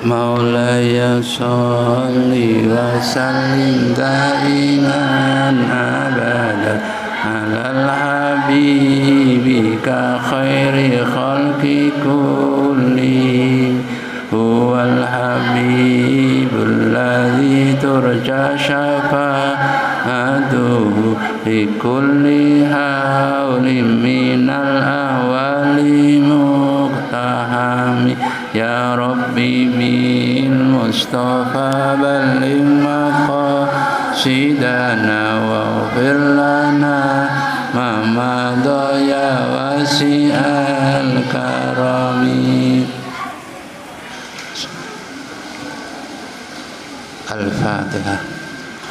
مولاي صل وسلم دائما أبدا على الحبيب خير خلق كلهم هو الحبيب الذي ترجى شفاعته بكل حول من الأهوال مقتحم يا ربي بالمصطفى بلغ مقاصدنا واغفر لنا ما مضى يا واسع الكرم. الفاتحة.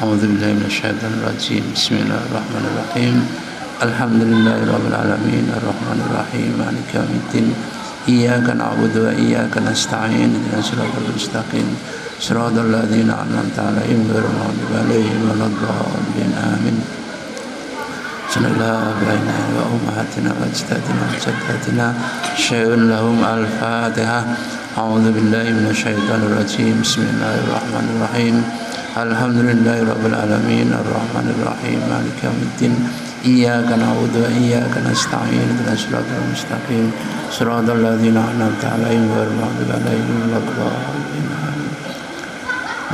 أعوذ بالله من الشيطان الرجيم. بسم الله الرحمن الرحيم. الحمد لله رب العالمين الرحمن الرحيم مالك يوم الدين إياك نعبد وإياك نستعين اهدنا الصراط المستقيم صراط الذين أنعمت عليهم غير المغضوب عليهم ولا الضالين آمين. صلى الله علينا وأمهاتنا وأجدادنا وجداتنا شيء لهم. الفاتحة. أعوذ بالله من الشيطان الرجيم. بسم الله الرحمن الرحيم. الحمد لله رب العالمين الرحمن الرحيم مالك يوم الدين إياك نعبد وإياك نستعين اهدنا الصراط المستقيم صراط الذين أنعمت عليهم غير المغضوب عليهم ولا الضالين آمين.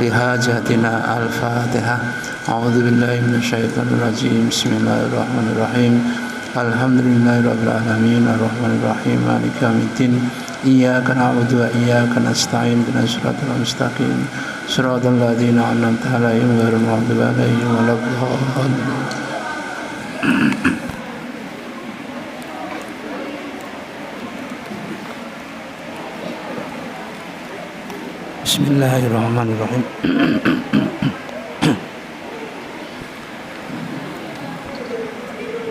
لحاجتنا. الفاتحة. أعوذ بالله من الشيطان الرجيم. بسم الله الرحمن الرحيم. الحمد لله رب العالمين الرحمن الرحيم مالك يوم الدين إياك نعبد وإياك نستعين اهدنا الصراط المستقيم صراط الذين أنعمت عليهم غير المغضوب عليهم ولا الضالين. Bismillahirrahmanirrahim.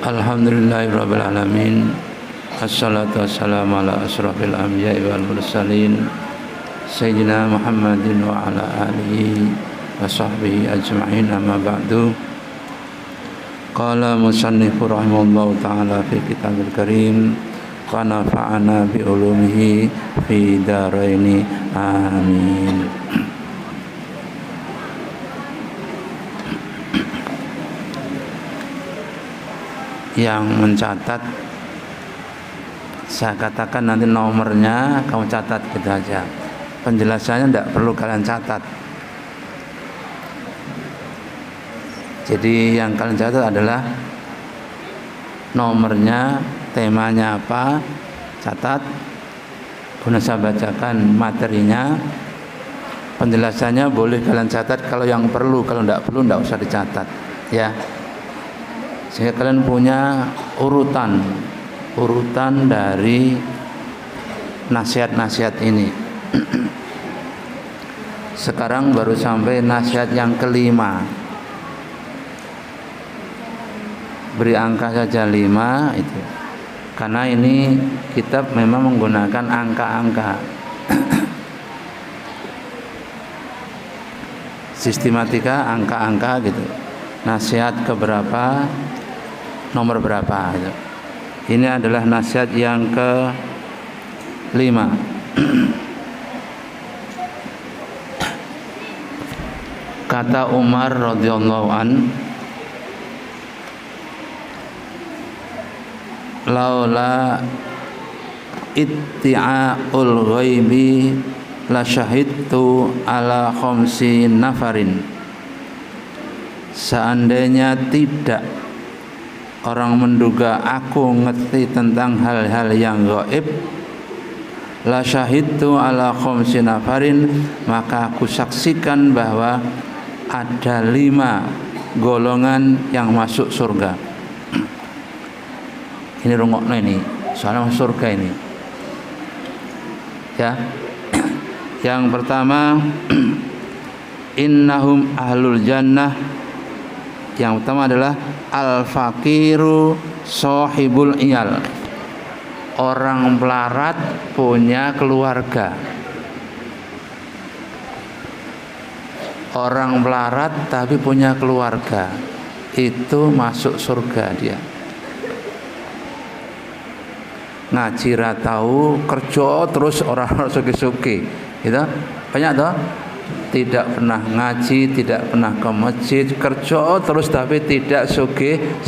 Alhamdulillahirabbil alamin. Assalatu wassalamu ala asrofil anbiya'i wal mursalin Sayyidina Muhammadin wa ala alihi wa sahbihi ajma'in, amma ba'du. Qala musannifu rahimahullahu ta'ala fi kitabil karim wa nafa'ana bi ulumihi fi daraini amin. Yang mencatat, saya katakan nanti nomornya kamu catat gitu aja. Penjelasannya tidak perlu kalian catat. Jadi yang kalian catat adalah nomornya, temanya apa, catat. Kemudian saya bacakan materinya. Penjelasannya boleh kalian catat kalau yang perlu, kalau tidak perlu tidak usah dicatat, ya. Sehingga kalian punya urutan dari nasihat-nasihat ini. Sekarang baru sampai nasihat yang kelima. Beri angka saja 5 itu. Karena ini kitab memang menggunakan angka-angka. Sistematika angka-angka gitu. Nasihat keberapa, nomor berapa gitu. Ini adalah nasihat yang ke-5. Kata Umar radhiyallahu an, laula itti'aul ghaibi la syahidtu ala khamsi nafarin. Seandainya tidak orang menduga aku ngerti tentang hal-hal yang gaib, la syahidtu ala khamsi nafarin, maka aku saksikan bahwa ada 5 golongan yang masuk surga. Ini rungokno ini, soalnya masuk surga ini. Ya. Yang pertama, innahum ahlul jannah. Yang pertama adalah al-faqiru sahibul iyal. Orang melarat punya keluarga. Orang melarat tapi punya keluarga, itu masuk surga dia. Ngaji ra tahu, kerja terus orang suki-suki, Gitu. Banyak toh? Tidak pernah ngaji, tidak pernah ke masjid, kerja terus tapi tidak sugih.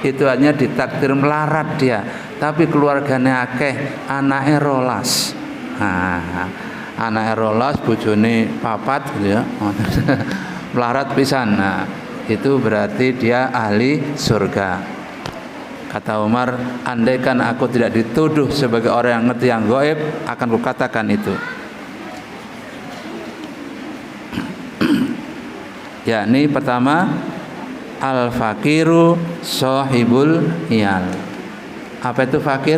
Itu hanya ditakdir melarat dia. Tapi keluarganya akeh, anake 12. Nah, anake 12, bojone 4 gitu ya. Melarat pisan. Nah, itu berarti dia ahli surga. Kata Umar, andaikan aku tidak dituduh sebagai orang yang ngerti yang gaib, akan kukatakan itu. Yakni pertama, al-fakiru sahibul iyal. Apa itu fakir?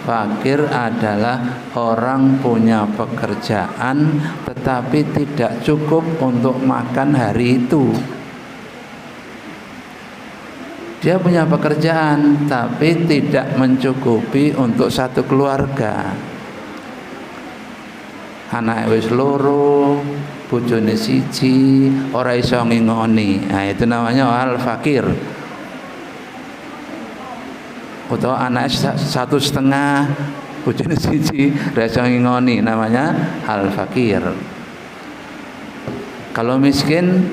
Fakir adalah orang punya pekerjaan tetapi tidak cukup untuk makan hari itu. Dia punya pekerjaan tapi tidak mencukupi untuk satu keluarga. Anake wis loro, bojone siji, ora iso ngingoni. Nah, itu namanya al fakir. Atau anak 1,5, bojone siji, ora iso ngingoni, namanya al fakir. Kalau miskin,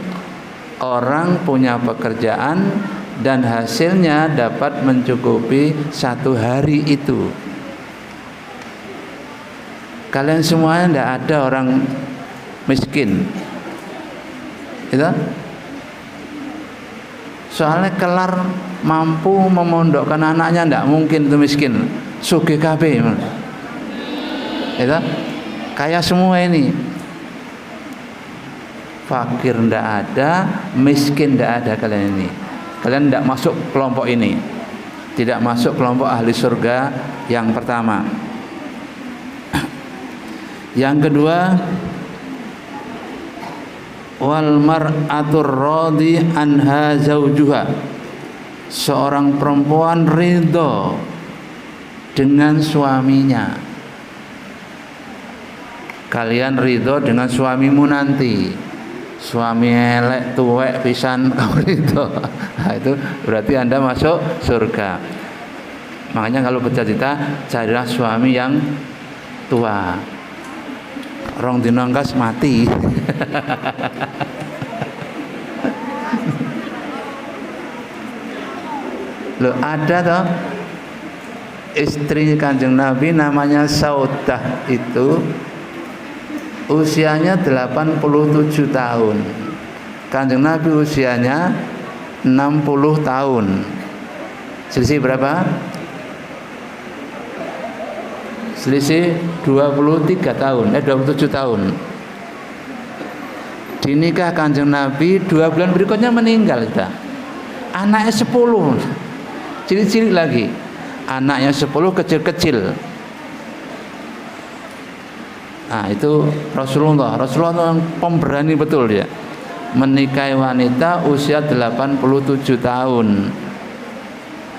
orang punya pekerjaan dan hasilnya dapat mencukupi satu hari itu. Kalian semuanya tidak ada orang miskin, gitu? Soalnya kelar mampu memondokkan anaknya tidak mungkin itu miskin, sugih kabeh, gitu? Kayak semua ini, fakir tidak ada, miskin tidak ada kalian ini. Kalian tidak masuk kelompok ini, tidak masuk kelompok ahli surga yang pertama. Yang kedua, wal mar'atur radhi anha zaujuha. Seorang perempuan ridho dengan suaminya. Kalian ridho dengan suamimu nanti. Suami elek tuwek pisan kamu ridho. Nah, itu berarti Anda masuk surga. Makanya kalau bercita-cita carilah suami yang tua. Rong dina engkas mati. Loh, ada toh istri Kanjeng Nabi namanya Saudah, itu usianya 87 tahun. Kanjeng Nabi usianya 60 tahun. Selisih berapa? Selisih 23 tahun, 27 tahun. Dinikah Kanjeng Nabi, 2 bulan berikutnya meninggal sudah. Anaknya 10, cilik-cilik lagi. Anaknya 10 kecil-kecil. Nah, itu Rasulullah yang pemberani betul dia. Menikahi wanita usia 87 tahun.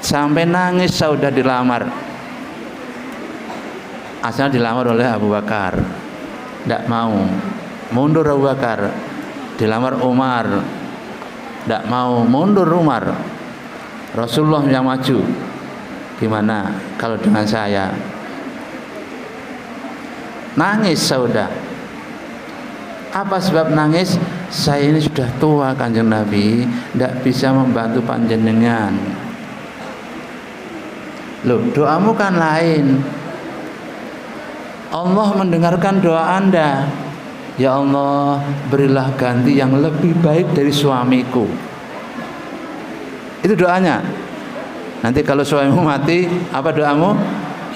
Sampai nangis Saudah dilamar. Asalnya dilamar oleh Abu Bakar, tidak mau, mundur Abu Bakar. Dilamar Umar, tidak mau, mundur Umar. Rasulullah yang maju. Gimana kalau dengan saya? Nangis Saudah. Apa sebab nangis? Saya ini sudah tua Kanjeng Nabi, tidak bisa membantu panjenengan. Loh, doamu kan lain. Allah mendengarkan doa Anda. Ya Allah, berilah ganti yang lebih baik dari suamiku. Itu doanya. Nanti kalau suamimu mati, apa doamu?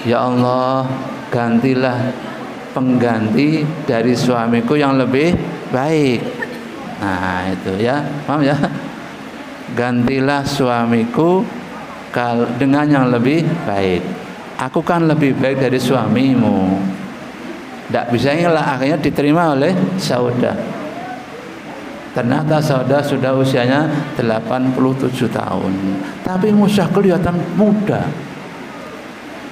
Ya Allah, gantilah pengganti dari suamiku yang lebih baik. Nah, itu ya, paham ya? Gantilah suamiku dengan yang lebih baik. Aku kan lebih baik dari suamimu. Tidak bisa lah, akhirnya diterima oleh Saudah. Ternyata Saudah sudah usianya 87 tahun. Tapi Musa kelihatan muda.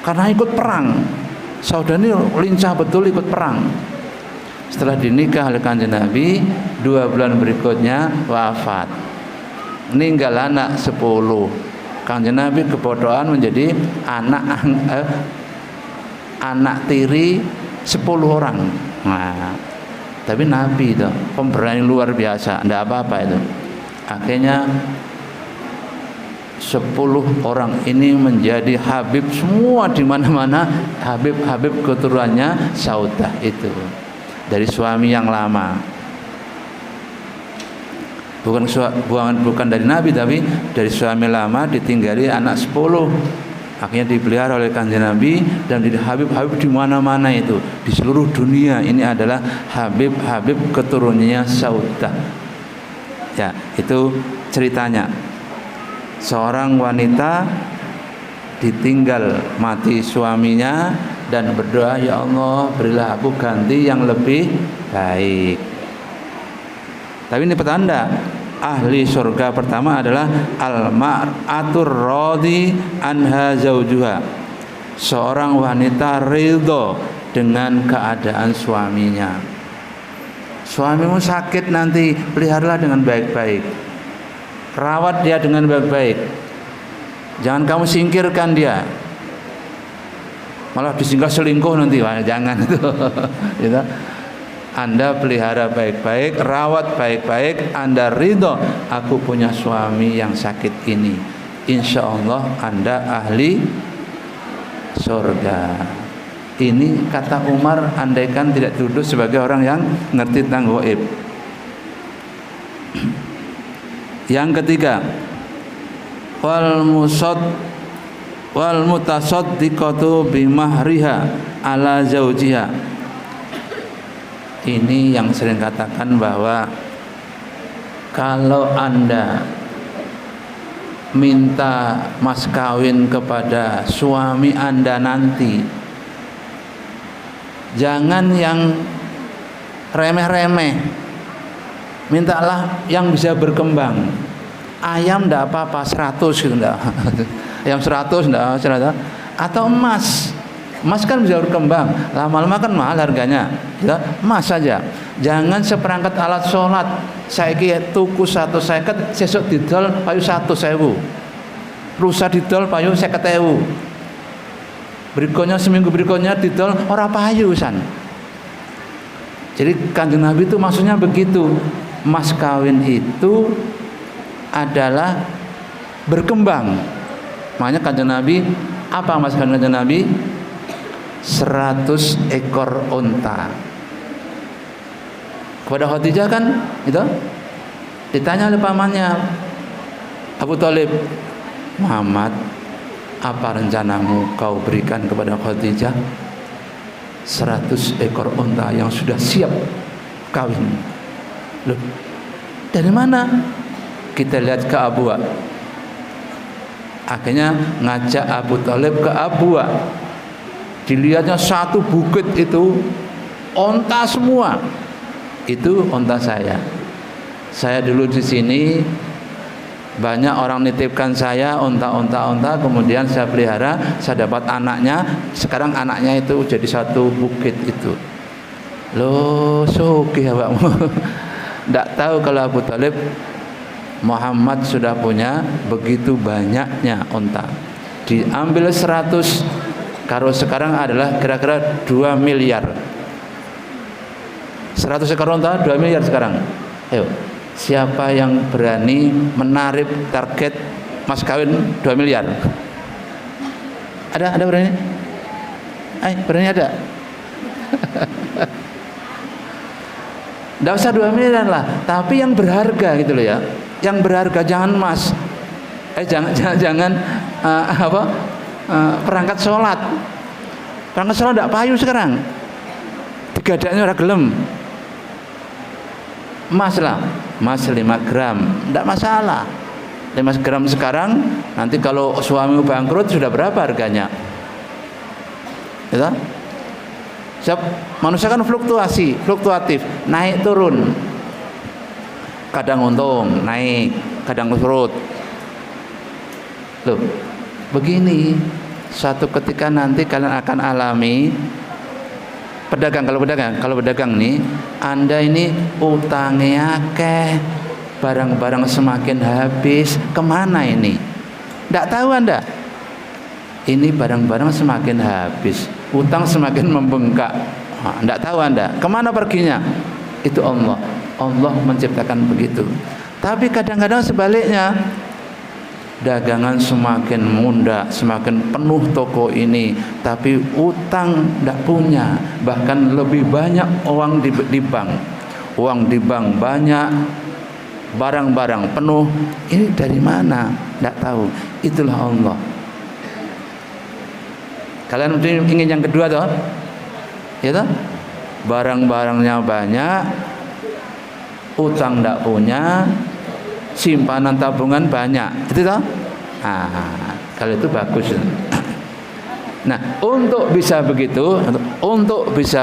Karena ikut perang. Saudah ini lincah betul ikut perang. Setelah dinikah oleh Kanjeng Nabi, 2 bulan berikutnya wafat. Meninggal anak 10. Kanjeng Nabi kebodohan menjadi anak tiri 10 orang. Nah, tapi Nabi itu pemberani luar biasa, tidak apa-apa itu. Akhirnya 10 orang ini menjadi habib semua di mana-mana, habib keturunannya Saudah itu dari suami yang lama. Bukan dari Nabi, tapi dari suami lama ditinggali anak 10. Akhirnya dipelihara oleh Kanjeng Nabi dan di habib-habib di mana-mana itu di seluruh dunia. Ini adalah habib keturunannya Saudah. Ya, itu ceritanya. Seorang wanita ditinggal mati suaminya dan berdoa, ya Allah berilah aku ganti yang lebih baik. Tapi ini petanda ahli surga pertama adalah al-mar'atur radhi anha zaujuha, seorang wanita ridho dengan keadaan suaminya. Suamimu sakit nanti, peliharalah dengan baik-baik, rawat dia dengan baik-baik, jangan kamu singkirkan dia, malah disingkir selingkuh nanti, jangan itu. Gitu. Anda pelihara baik-baik, rawat baik-baik, Anda ridho aku punya suami yang sakit ini, insya Allah Anda ahli surga. Ini kata Umar, andaikan tidak duduk sebagai orang yang ngerti tentang gaib. Yang ketiga, wal mutasaddiqatu bimahriha ala zaujiha. Ini yang sering katakan bahwa kalau Anda minta mas kawin kepada suami Anda nanti, jangan yang remeh-remeh, mintalah yang bisa berkembang. Ayam enggak apa-apa 100 gitu enggak. Ayam 100 enggak, atau emas. Emas kan bisa berkembang, lama-lama kan mahal harganya, ya, emas saja. Jangan seperangkat alat sholat, saiki tuku 150, sesuk didol payu 100.000, rusa didol payu 50.000, berikutnya seminggu berikutnya didol ora payu san. Jadi Kanjeng Nabi itu maksudnya begitu, mas kawin itu adalah berkembang. Makanya Kanjeng Nabi, apa mas kawin Kanjeng Nabi? 100 ekor unta. Kepada Khadijah kan itu ditanya oleh pamannya Abu Thalib, Muhammad, apa rencanamu kau berikan kepada Khadijah? 100 ekor unta yang sudah siap kawin. Loh, dari mana? Kita lihat ke Abwa. Akhirnya ngajak Abu Thalib ke Abwa. Dilihatnya satu bukit itu onta semua. Itu onta saya. Saya dulu di sini banyak orang nitipkan saya onta, kemudian saya pelihara, saya dapat anaknya. Sekarang anaknya itu jadi satu bukit itu. Loh, sugih awakmu. Tidak tahu kalau Abu Thalib, Muhammad sudah punya begitu banyaknya onta. Diambil 100. Kalau sekarang adalah kira-kira 2 miliar. 100 ekor unta 2 miliar sekarang. Ayo, siapa yang berani menarik target mas kawin 2 miliar? Ada berani? Berani ada? Tidak usah 2 miliar lah, tapi yang berharga gitu loh ya. Yang berharga, jangan emas. Jangan perangkat sholat tidak payu sekarang, digadaknya orang gelem. Emas lah, emas 5 gram tidak masalah. 5 gram sekarang, nanti kalau suami bangkrut sudah berapa harganya ya? Manusia kan fluktuatif, naik turun, kadang untung naik, kadang surut. Loh, begini, suatu ketika nanti kalian akan alami kalau pedagang nih, Anda ini utangnya akeh, barang-barang semakin habis, kemana ini? Tidak tahu Anda? Ini barang-barang semakin habis, utang semakin membengkak. Tidak tahu Anda kemana perginya? Itu Allah. Allah menciptakan begitu. Tapi kadang-kadang sebaliknya, dagangan semakin mundak, semakin penuh toko ini, tapi utang tidak punya, bahkan lebih banyak uang di bank. Uang di bank banyak, barang-barang penuh. Ini dari mana? Tidak tahu. Itulah Allah. Kalian ingin yang kedua toh? Ya toh? Barang-barangnya banyak, utang tidak punya, simpanan tabungan banyak. Itu toh? Kalau itu bagus. Nah, untuk bisa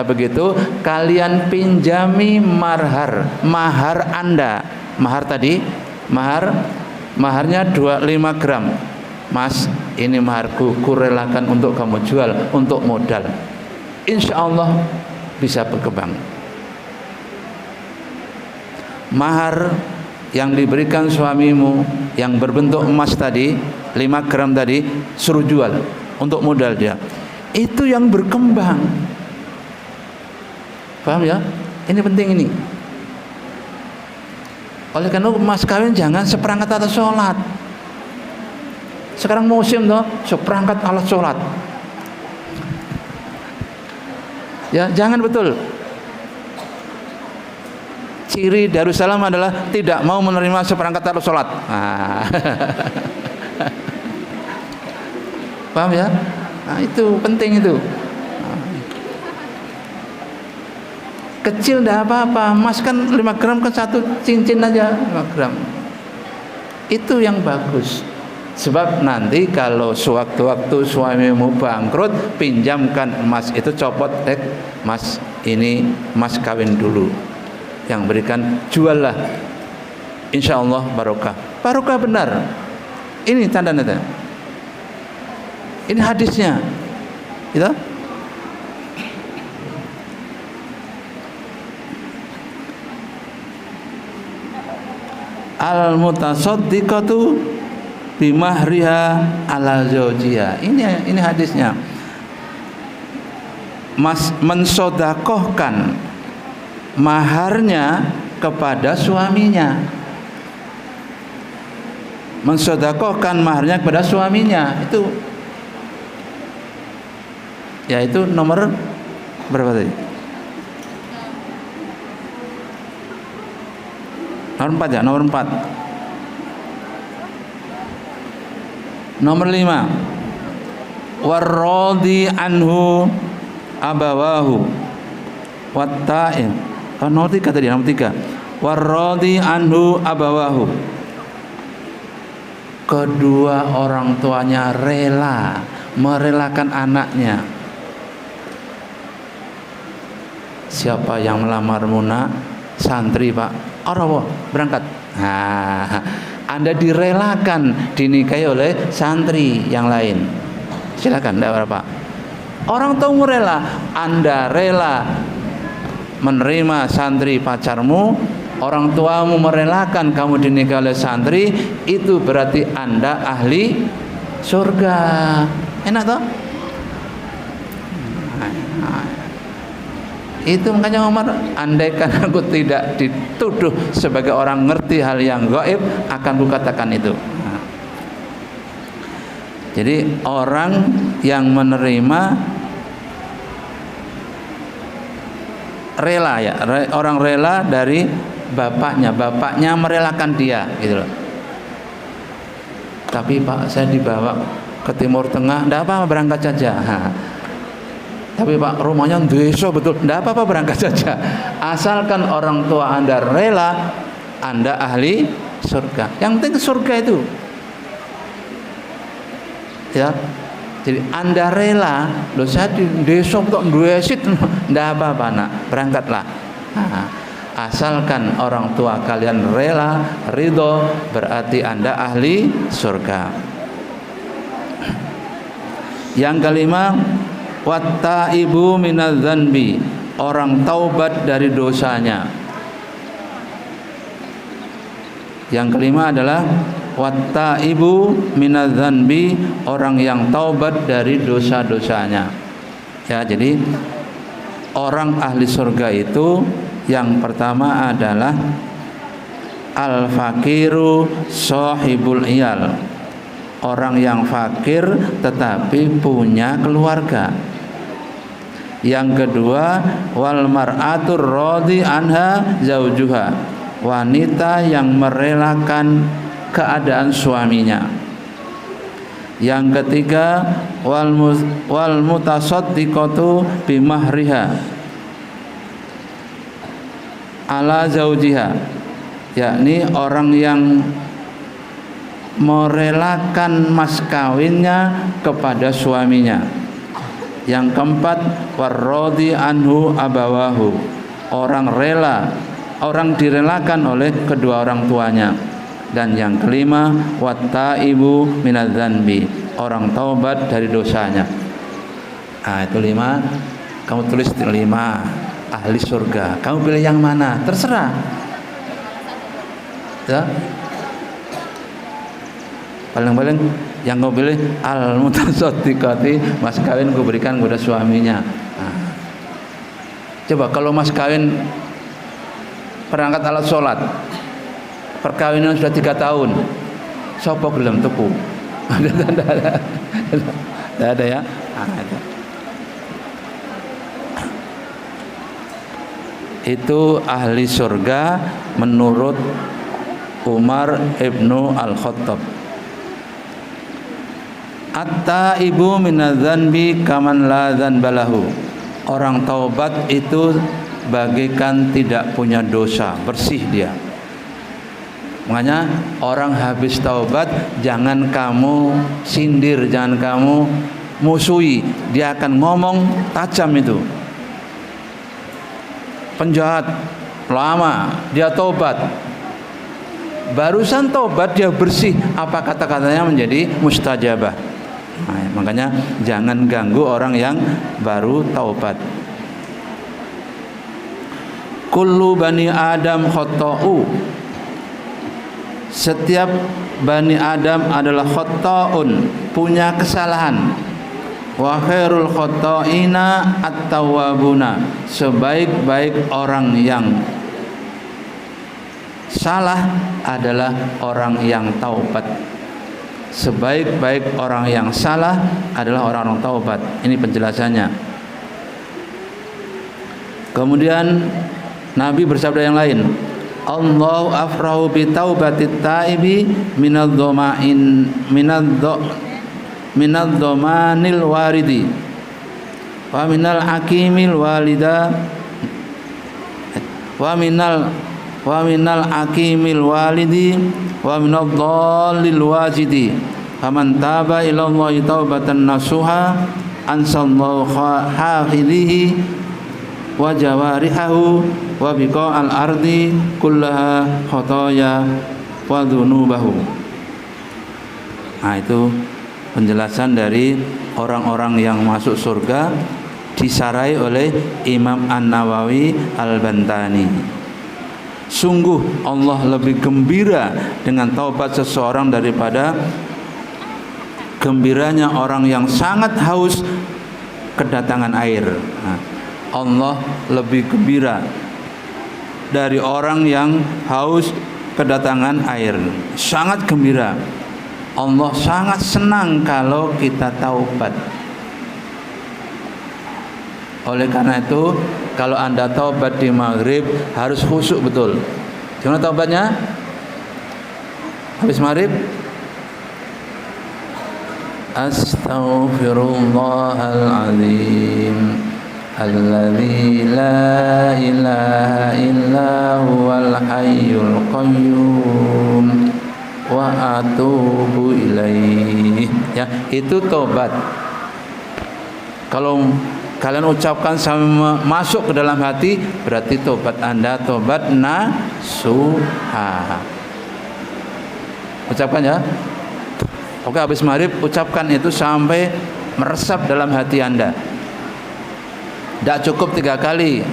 begitu, kalian pinjami mahar Anda. Mahar tadi, maharnya 25 gram. Mas, ini maharku, kurelakan untuk kamu jual untuk modal. Insya Allah bisa berkembang. Mahar yang diberikan suamimu yang berbentuk emas tadi, 5 gram tadi, suruh jual untuk modal dia. Itu yang berkembang. Paham ya? Ini penting ini. Oleh karena itu mas kawin jangan seperangkat alat sholat. Sekarang musim toh, seperangkat alat sholat. Ya, jangan betul. Ciri Darussalam adalah tidak mau menerima seperangkat alat sholat. Paham ya? Nah, itu penting itu. Kecil tidak apa-apa. Mas kan 5 gram kan satu cincin aja, 5 gram. Itu yang bagus. Sebab nanti kalau sewaktu-waktu suamimu bangkrut, pinjamkan emas itu, copot, mas ini mas kawin dulu, yang berikan juallah, insya Allah barokah benar. Ini tanda-tanda, ini hadisnya, gitu. Al-mutasaddiqatu bimahriha ala zawjiha. Ini hadisnya. Mensodakohkan maharnya kepada suaminya. Mensodakohkan maharnya kepada suaminya. Itu yaitu nomor berapa tadi? Nomor 4 ya, nomor 4. Nomor 5, warradi anhu abawahu watta'im. Nomor 3 tadi, nomor 3. Warradi anhu abawahu. Kedua orang tuanya rela, merelakan anaknya. Siapa yang melamar Muna? Santri Pak. Orang berangkat. Anda direlakan dinikahi oleh santri yang lain. Silakan, tidak apa-apa. Orang tahu rela, Anda rela menerima santri pacarmu, orang tuamu merelakan kamu dinikahi oleh santri, itu berarti Anda ahli surga. Enak toh? Itu makanya Umar, andaikan aku tidak dituduh sebagai orang ngerti hal yang gaib, akan kukatakan itu. Jadi orang yang menerima rela ya, orang rela dari bapaknya merelakan dia, gitu loh. Tapi Pak, saya dibawa ke Timur Tengah, tidak apa-apa, berangkat saja. Tapi Pak, rumahnya desa betul, tidak apa-apa, berangkat saja. Asalkan orang tua Anda rela, Anda ahli surga. Yang penting surga itu, ya. Jadi Anda rela, loh saya di desa betul, duesit, tidak apa-apa nak, berangkatlah. Asalkan orang tua kalian rela, ridho, berarti Anda ahli surga. Yang kelima, wattaibu minadz-dzanbi, orang taubat dari dosanya. Yang kelima adalah wattaibu minadz-dzanbi, orang yang taubat dari dosa-dosanya. Ya, jadi orang ahli surga itu yang pertama adalah al-fakiru sahibul iyal, orang yang fakir tetapi punya keluarga. Yang kedua, wal mar'atur radhi anha zaujuha, wanita yang merelakan keadaan suaminya. Yang ketiga, wal mutasaddiqatu bimahriha ala zaujiha, yakni orang yang merelakan mas kawinnya kepada suaminya. Yang keempat, warrodi anhu abawahu, orang direlakan oleh kedua orang tuanya. Dan yang kelima, wattaibu minadz-dzanbi, orang taubat dari dosanya. Nah, itu 5. Kamu tulis 5 ahli surga. Kamu pilih yang mana? Terserah. Ya. Paling-paling yang kau pilih al-mutasaddiqati, mas kawin kau berikan kepada suaminya. Nah, coba kalau mas kawin perangkat alat sholat, perkawinan sudah 3 tahun, sopo gelem tuku? Tidak ada ya. Itu ahli surga menurut Umar ibnu Al-Khattab. At-taibu minadz-dzanbi kaman la dzanbalahu, orang taubat itu bagaikan tidak punya dosa, bersih dia. Makanya orang habis taubat jangan kamu sindir, jangan kamu musuhi, dia akan ngomong tajam itu. Penjahat lama, dia taubat, barusan taubat dia bersih, apa kata-katanya menjadi mustajabah. Nah, makanya jangan ganggu orang yang baru taubat. Kullu bani Adam khata'u, setiap bani Adam adalah khata'un, punya kesalahan. Wa khairul khata'ina at-tawwabuna, sebaik-baik orang yang salah adalah orang yang taubat. Sebaik-baik orang yang salah adalah orang-orang taubat. Ini penjelasannya. Kemudian Nabi bersabda yang lain, Allahu afrahu bi taubatit taibi minadh-dhamanil waridi wa minal akimil walida wa minal akimil walidi wa minadh-dhallil wajidi faman taba ila Allahi taubatan nasuha ansallahu hafidihi wa jawarihahu wa biqa'al ardi kullaha khataya wa dhunubahu. Nah, itu penjelasan dari orang-orang yang masuk surga disarai oleh Imam An-Nawawi Al-Bantani. Sungguh Allah lebih gembira dengan taubat seseorang daripada gembiranya orang yang sangat haus kedatangan air. Nah, Allah lebih gembira dari orang yang haus kedatangan air, sangat gembira. Allah sangat senang kalau kita taubat. Oleh karena itu, kalau Anda taubat di maghrib harus khusyuk betul. Gimana taubatnya? Habis maghrib, Astaghfirullahaladzim alladzi la ilaha illa huwal hayyul qayyum wa atubu ilaih. Ya, itu taubat. Kalau kalian ucapkan sampai masuk ke dalam hati, berarti tobat Anda tobat nasuha. Ucapkan ya. Oke, habis maghrib ucapkan itu sampai meresap dalam hati Anda. Tidak cukup 3 kali,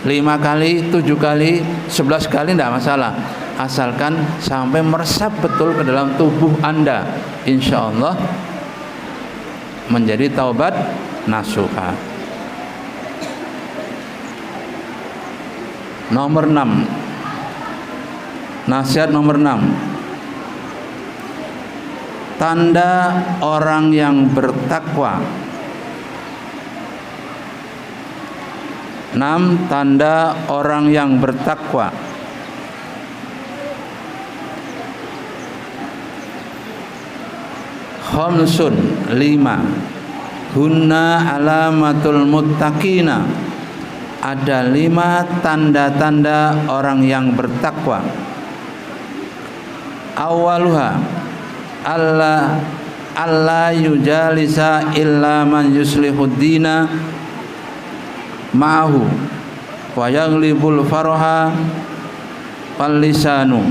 5 kali, 7 kali, 11 kali, tidak masalah. asalkan sampai meresap betul ke dalam tubuh Anda, insya Allah menjadi taubat nasuha. Nomor 6, nasihat nomor 6, tanda orang yang bertakwa. 6 tanda orang yang bertakwa. Khamsun 5 hunna alamatul muttaqina. Ada 5 tanda-tanda orang yang bertakwa. Awaluha alla yujalisa illa man yuslihud dina ma'ahu wa yaglibul farha wal lisanu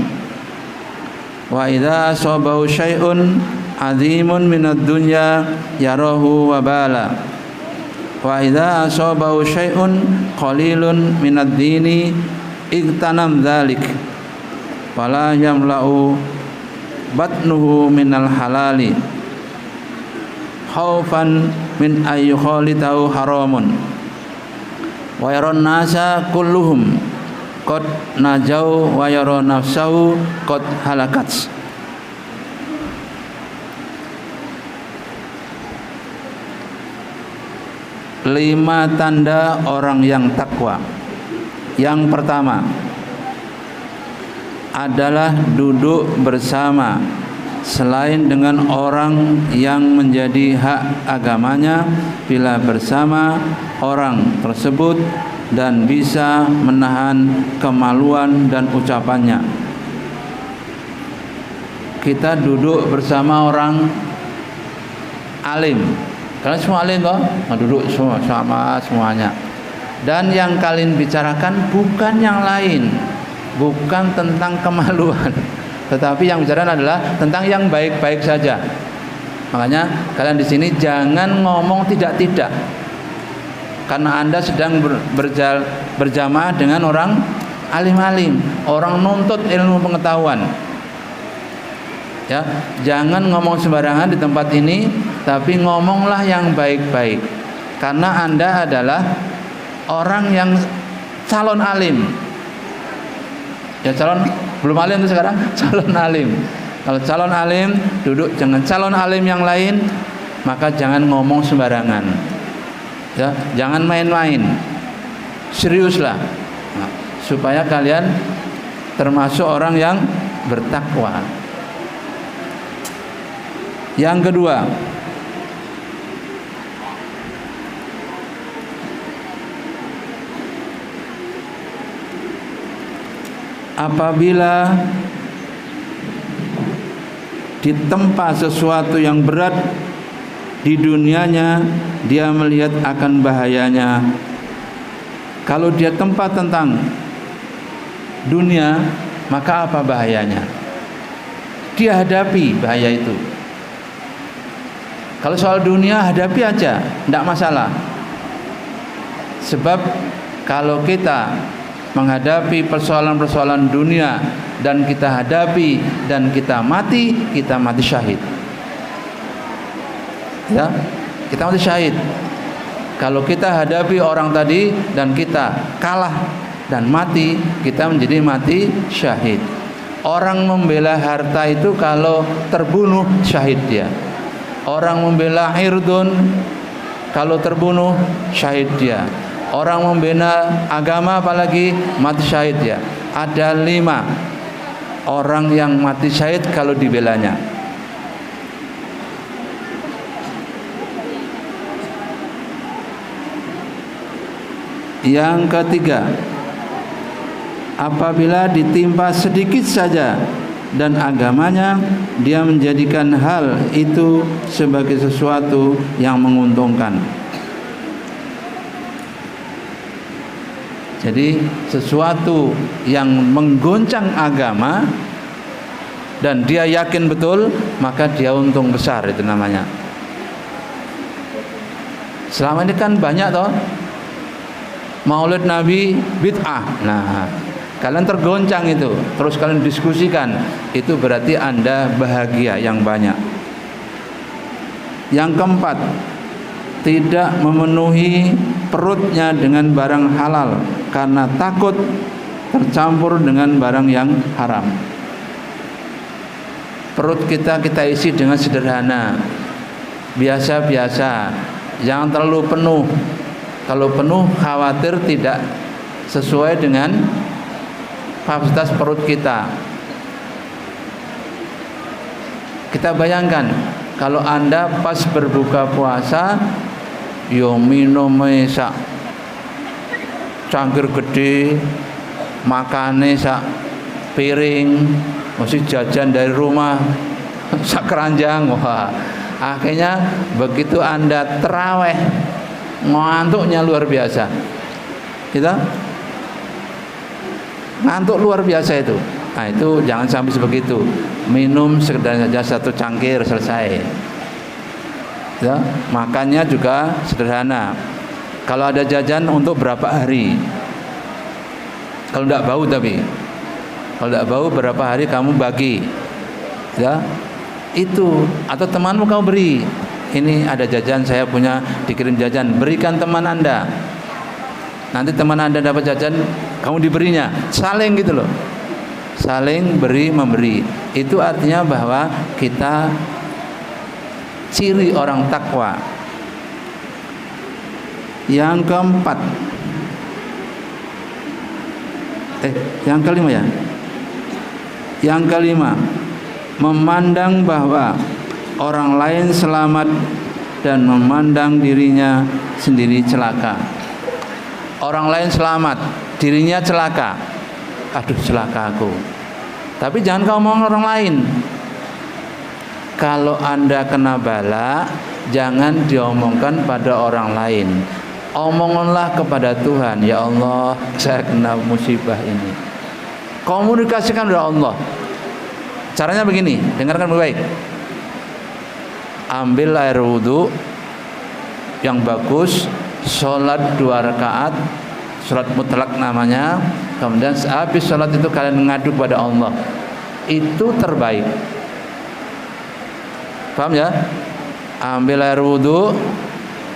wa idza asabahu syai'un azimun minad dunya yarahu wabala wa idza asabahu syai'un qalilun minad dini igtanam dzalik wala yamla'u batnuhu minal halali khaufan min ayyukhalitahu haramun wa yaron nasa kulluhum qad najau wa yara nafsahu qad halakat. Lima tanda orang yang takwa. Yang pertama adalah duduk bersama selain dengan orang yang menjadi hak agamanya bila bersama orang tersebut dan bisa menahan kemaluan dan ucapannya. Kita duduk bersama orang alim. Karena semua alim toh, duduk semua sama semuanya. Dan yang kalian bicarakan bukan yang lain, bukan tentang kemaluan, tetapi yang bicara adalah tentang yang baik-baik saja. Makanya kalian di sini jangan ngomong tidak-tidak, karena Anda sedang berjamaah dengan orang alim-alim, orang nuntut ilmu pengetahuan. Ya, jangan ngomong sembarangan di tempat ini, tapi ngomonglah yang baik-baik, karena Anda adalah orang yang calon alim. Ya, calon belum alim itu sekarang calon alim. Kalau calon alim duduk dengan calon alim yang lain, maka jangan ngomong sembarangan. Ya, jangan main-main. Seriuslah. Nah, supaya kalian termasuk orang yang bertakwa. Yang kedua, apabila ditempa sesuatu yang berat di dunianya, dia melihat akan bahayanya. Kalau dia tempa tentang dunia, maka apa bahayanya? Dia hadapi bahaya itu. Kalau soal dunia, hadapi aja, tidak masalah. Sebab kalau kita menghadapi persoalan-persoalan dunia dan kita hadapi dan kita mati syahid. Ya, kita mati syahid. Kalau kita hadapi orang tadi dan kita kalah dan mati, kita menjadi mati syahid. Orang membela harta itu kalau terbunuh syahid dia. Orang membela irdun kalau terbunuh syahid dia. Orang membela agama apalagi mati syahid ya. Ada 5 orang yang mati syahid kalau dibelanya. Yang ketiga, apabila ditimpa sedikit saja dan agamanya, dia menjadikan hal itu sebagai sesuatu yang menguntungkan. Jadi sesuatu yang menggoncang agama dan dia yakin betul, maka dia untung besar, itu namanya. Selama ini kan banyak toh Maulid Nabi bid'ah. Nah, kalian tergoncang itu, terus kalian diskusikan, itu berarti Anda bahagia yang banyak. Yang keempat, tidak memenuhi perutnya dengan barang halal karena takut tercampur dengan barang yang haram. Perut kita isi dengan sederhana, biasa-biasa, jangan terlalu penuh. Kalau penuh khawatir tidak sesuai dengan kapasitas perut kita. Kita bayangkan kalau Anda pas berbuka puasa yo minum sak cangkir gede, makane sak piring, mesti jajan dari rumah sak keranjang. Wah, akhirnya begitu Anda terawih ngantuknya luar biasa. Kita ngantuk luar biasa itu. Nah, itu jangan sampai sebegitu. Minum sekedar saja satu cangkir selesai. Ya, makannya juga sederhana. Kalau ada jajan untuk berapa hari? Kalau tidak bau tapi. Kalau tidak bau berapa hari kamu bagi. Ya. Itu atau temanmu kamu beri. Ini ada jajan, saya punya, dikirim jajan, berikan teman Anda. Nanti teman Anda dapat jajan, kamu diberinya. Saling gitu loh. Saling beri memberi. Itu artinya bahwa kita ciri orang takwa. Yang keempat, yang kelima ya. Yang kelima, memandang bahwa orang lain selamat dan memandang dirinya sendiri celaka. Orang lain selamat, dirinya celaka. Aduh, celaka aku. Tapi jangan kau ngomong orang lain. Kalau Anda kena bala, jangan diomongkan pada orang lain. Omonganlah kepada Tuhan, ya Allah, saya kena musibah ini. Komunikasikan kepada Allah. Caranya begini, dengarkan baik-baik. Ambil air wudhu yang bagus, sholat 2 rakaat, sholat mutlak namanya. Kemudian habis sholat itu kalian mengadu kepada Allah. Itu terbaik. Paham ya? Ambil air wudhu,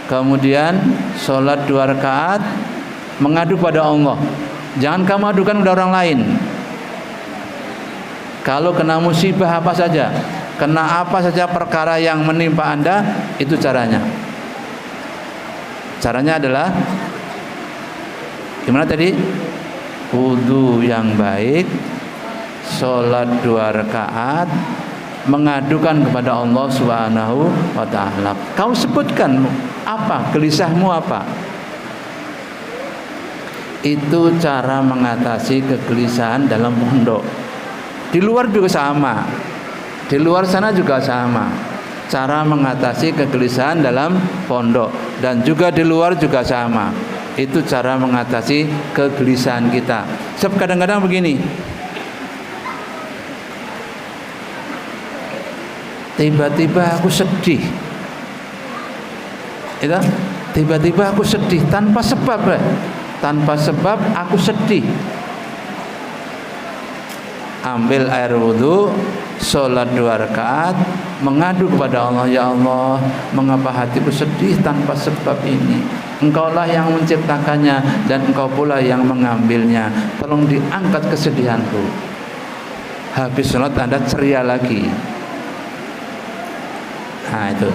kemudian sholat 2 rakaat, mengadu kepada Allah. Jangan kamu adukan kepada orang lain. Kalau kena musibah apa saja, kena apa saja perkara yang menimpa Anda, itu caranya. Caranya adalah gimana tadi? Wudu yang baik, sholat 2 rakaat, mengadukan kepada Allah Subhanahu wa ta'ala. Kau sebutkan apa, gelisahmu apa? Itu cara mengatasi kegelisahan dalam pondok. Di luar juga sama. Di luar sana juga sama. Cara mengatasi kegelisahan dalam pondok dan juga di luar juga sama. Itu cara mengatasi kegelisahan kita. Sebab kadang-kadang begini. Tiba-tiba aku sedih. Itu tiba-tiba aku sedih tanpa sebab. Tanpa sebab aku sedih. Ambil air wudhu, sholat 2 rakaat, mengadu kepada Allah, ya Allah, mengapa hatiku sedih tanpa sebab ini? Engkaulah yang menciptakannya dan Engkau pula yang mengambilnya. Tolong diangkat kesedihanku. Habis sholat Anda ceria lagi. Nah itu,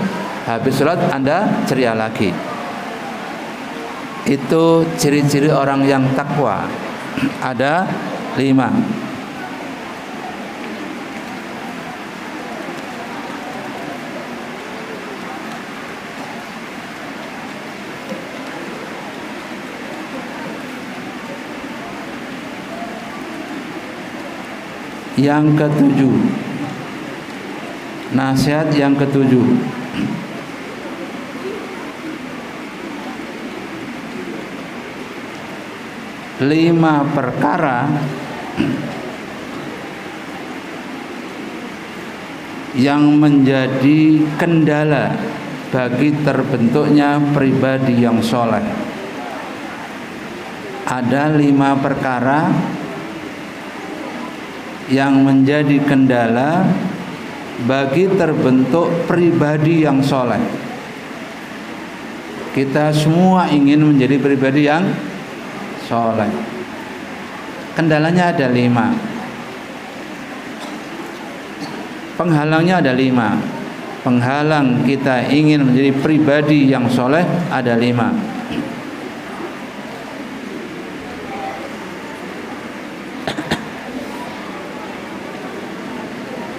habis sholat Anda ceria lagi. Itu ciri-ciri orang yang takwa. Ada 5. Yang ketujuh, nasihat yang ketujuh, lima perkara yang menjadi kendala bagi terbentuknya pribadi yang soleh. Ada 5 perkara yang menjadi kendala bagi terbentuk pribadi yang soleh. Kita semua ingin menjadi pribadi yang soleh. Kendalanya ada 5. Penghalangnya ada 5. Penghalang kita ingin menjadi pribadi yang soleh ada 5.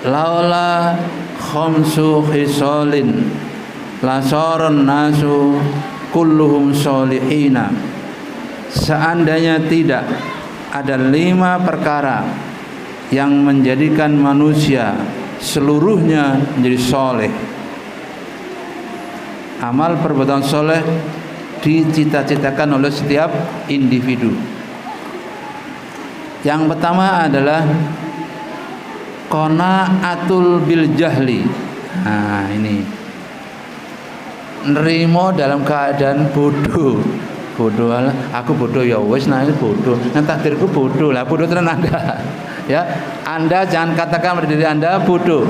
Laula khamsu khisalin lasaron nasu kulluhum solihina. Seandainya tidak ada 5 perkara yang menjadikan manusia seluruhnya menjadi soleh. Amal perbuatan soleh dicita-citakan oleh setiap individu. Yang pertama adalah qanaatul bil jahli. Nah, ini nerimo dalam keadaan bodoh. Bodoh, aku bodoh ya wis, nah ini bodoh. Nah takdirku bodoh lah, bodoh tenan Anda. Ya, Anda jangan katakan pada diri Anda bodoh.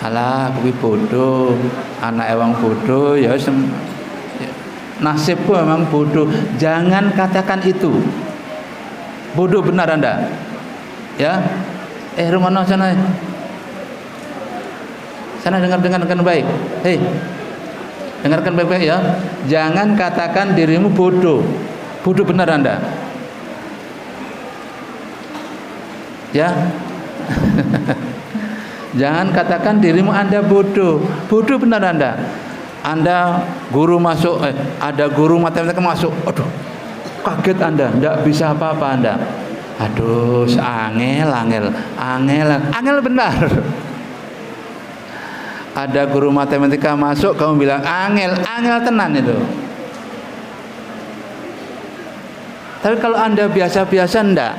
Alah, aku bodoh, anak ewang bodoh, ya nasibku memang bodoh. Jangan katakan itu. Bodoh benar Anda. Ya. Rumana sana. Sana dengarkan baik. Hei. Dengarkan baik-baik ya. Jangan katakan dirimu bodoh. Bodoh benar Anda. Ya. Jangan katakan dirimu Anda bodoh. Bodoh benar Anda. Anda guru masuk, ada guru matematika masuk. Aduh. Kaget Anda, enggak bisa apa-apa Anda. Aduh, angel benar. Ada guru matematika masuk, kamu bilang angel tenan itu. Tapi kalau Anda biasa-biasa enggak,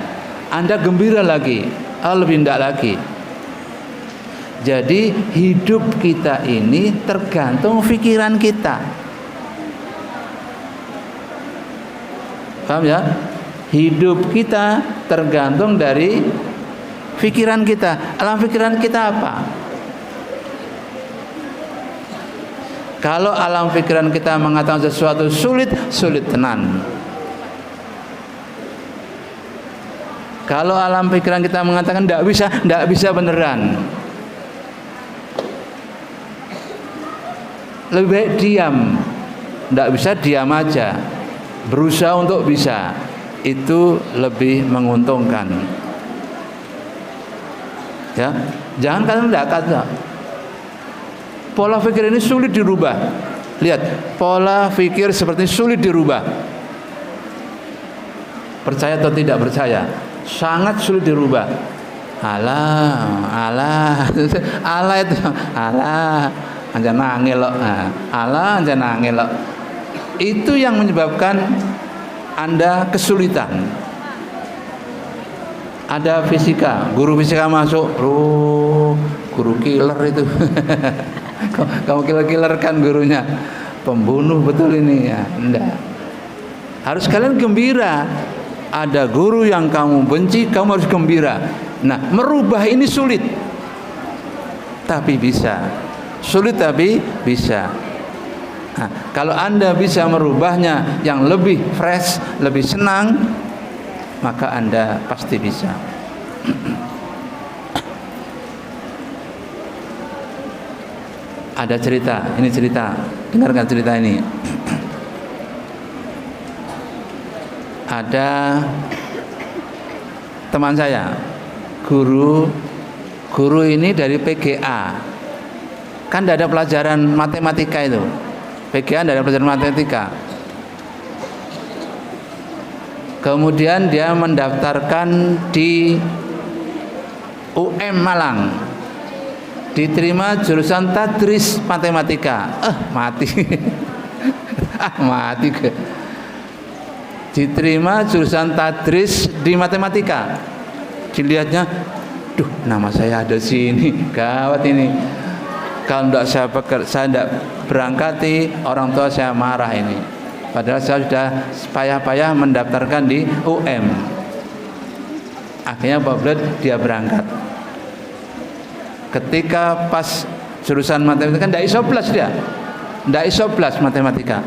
Anda gembira lagi, lebih enggak lagi. Jadi hidup kita ini tergantung pikiran kita. Paham ya? Hidup kita tergantung dari pikiran kita. Alam pikiran kita apa? Kalau alam pikiran kita mengatakan sesuatu sulit tenan. Kalau alam pikiran kita mengatakan tidak bisa beneran. Lebih baik diam. Tidak bisa diam aja. Berusaha untuk bisa. Itu lebih menguntungkan. Ya, jangan kalian tidak kata. Pola pikir ini sulit dirubah. Lihat, pola pikir seperti sulit dirubah. Percaya atau tidak percaya, sangat sulit dirubah. Alah itu, anjan angel loh. Anjan angel loh. Itu yang menyebabkan Anda kesulitan. Ada fisika, guru fisika masuk, guru killer itu. Kamu killer kan gurunya, pembunuh betul ini ya. Enggak. Harus kalian gembira. Ada guru yang kamu benci, kamu harus gembira. Nah, merubah ini sulit, tapi bisa. Sulit tapi bisa. Nah, kalau Anda bisa merubahnya yang lebih fresh, lebih senang, maka Anda pasti bisa. Ada cerita, ini cerita, dengarkan cerita ini. Ada teman saya, guru ini dari PGA, kan tidak ada pelajaran matematika itu. PGA tidak ada pelajaran matematika. Kemudian dia mendaftarkan di UM Malang, diterima jurusan tadris matematika. Mati. Mati ke. Diterima jurusan tadris di matematika. Dilihatnya, duh, nama saya ada sini, gawat ini. Kalau saya tidak berangkati, orang tua saya marah ini. Padahal saya sudah payah-payah mendaftarkan di UM. Akhirnya apabila dia berangkat, ketika pas jurusan matematika tidak iso blas dia, tidak iso blas matematika.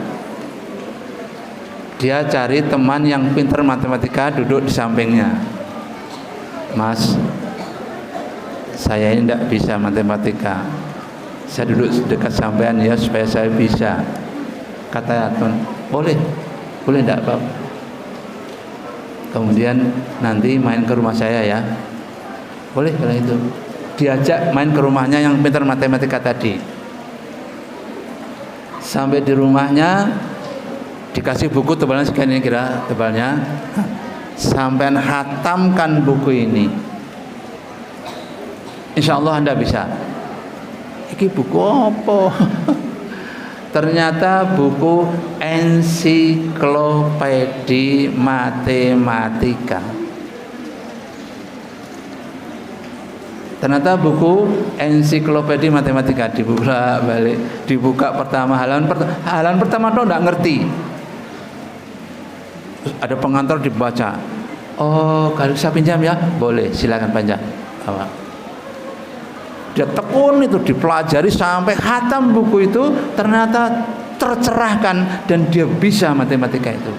Dia cari teman yang pintar matematika duduk di sampingnya. Mas, saya ini tidak bisa matematika, saya duduk dekat sampean ya supaya saya bisa. Kata teman, boleh tidak Pak. Kemudian nanti main ke rumah saya ya. Boleh kalau itu. Diajak main ke rumahnya yang pintar matematika tadi. Sampai di rumahnya dikasih buku tebalnya sekian, ini kira tebalnya. Sampai hatamkan buku ini. Insya Allah Anda bisa. Iki buku apa? Ternyata buku ensiklopedi matematika. Ternyata buku ensiklopedi matematika dibuka balik, dibuka pertama halaman pertama tuh enggak ngerti. Ada pengantar dibaca. Oh, kalau saya pinjam ya, boleh, silakan pinjam. Awak. Dia tekun itu dipelajari sampai khatam buku itu, ternyata tercerahkan dan dia bisa matematika itu.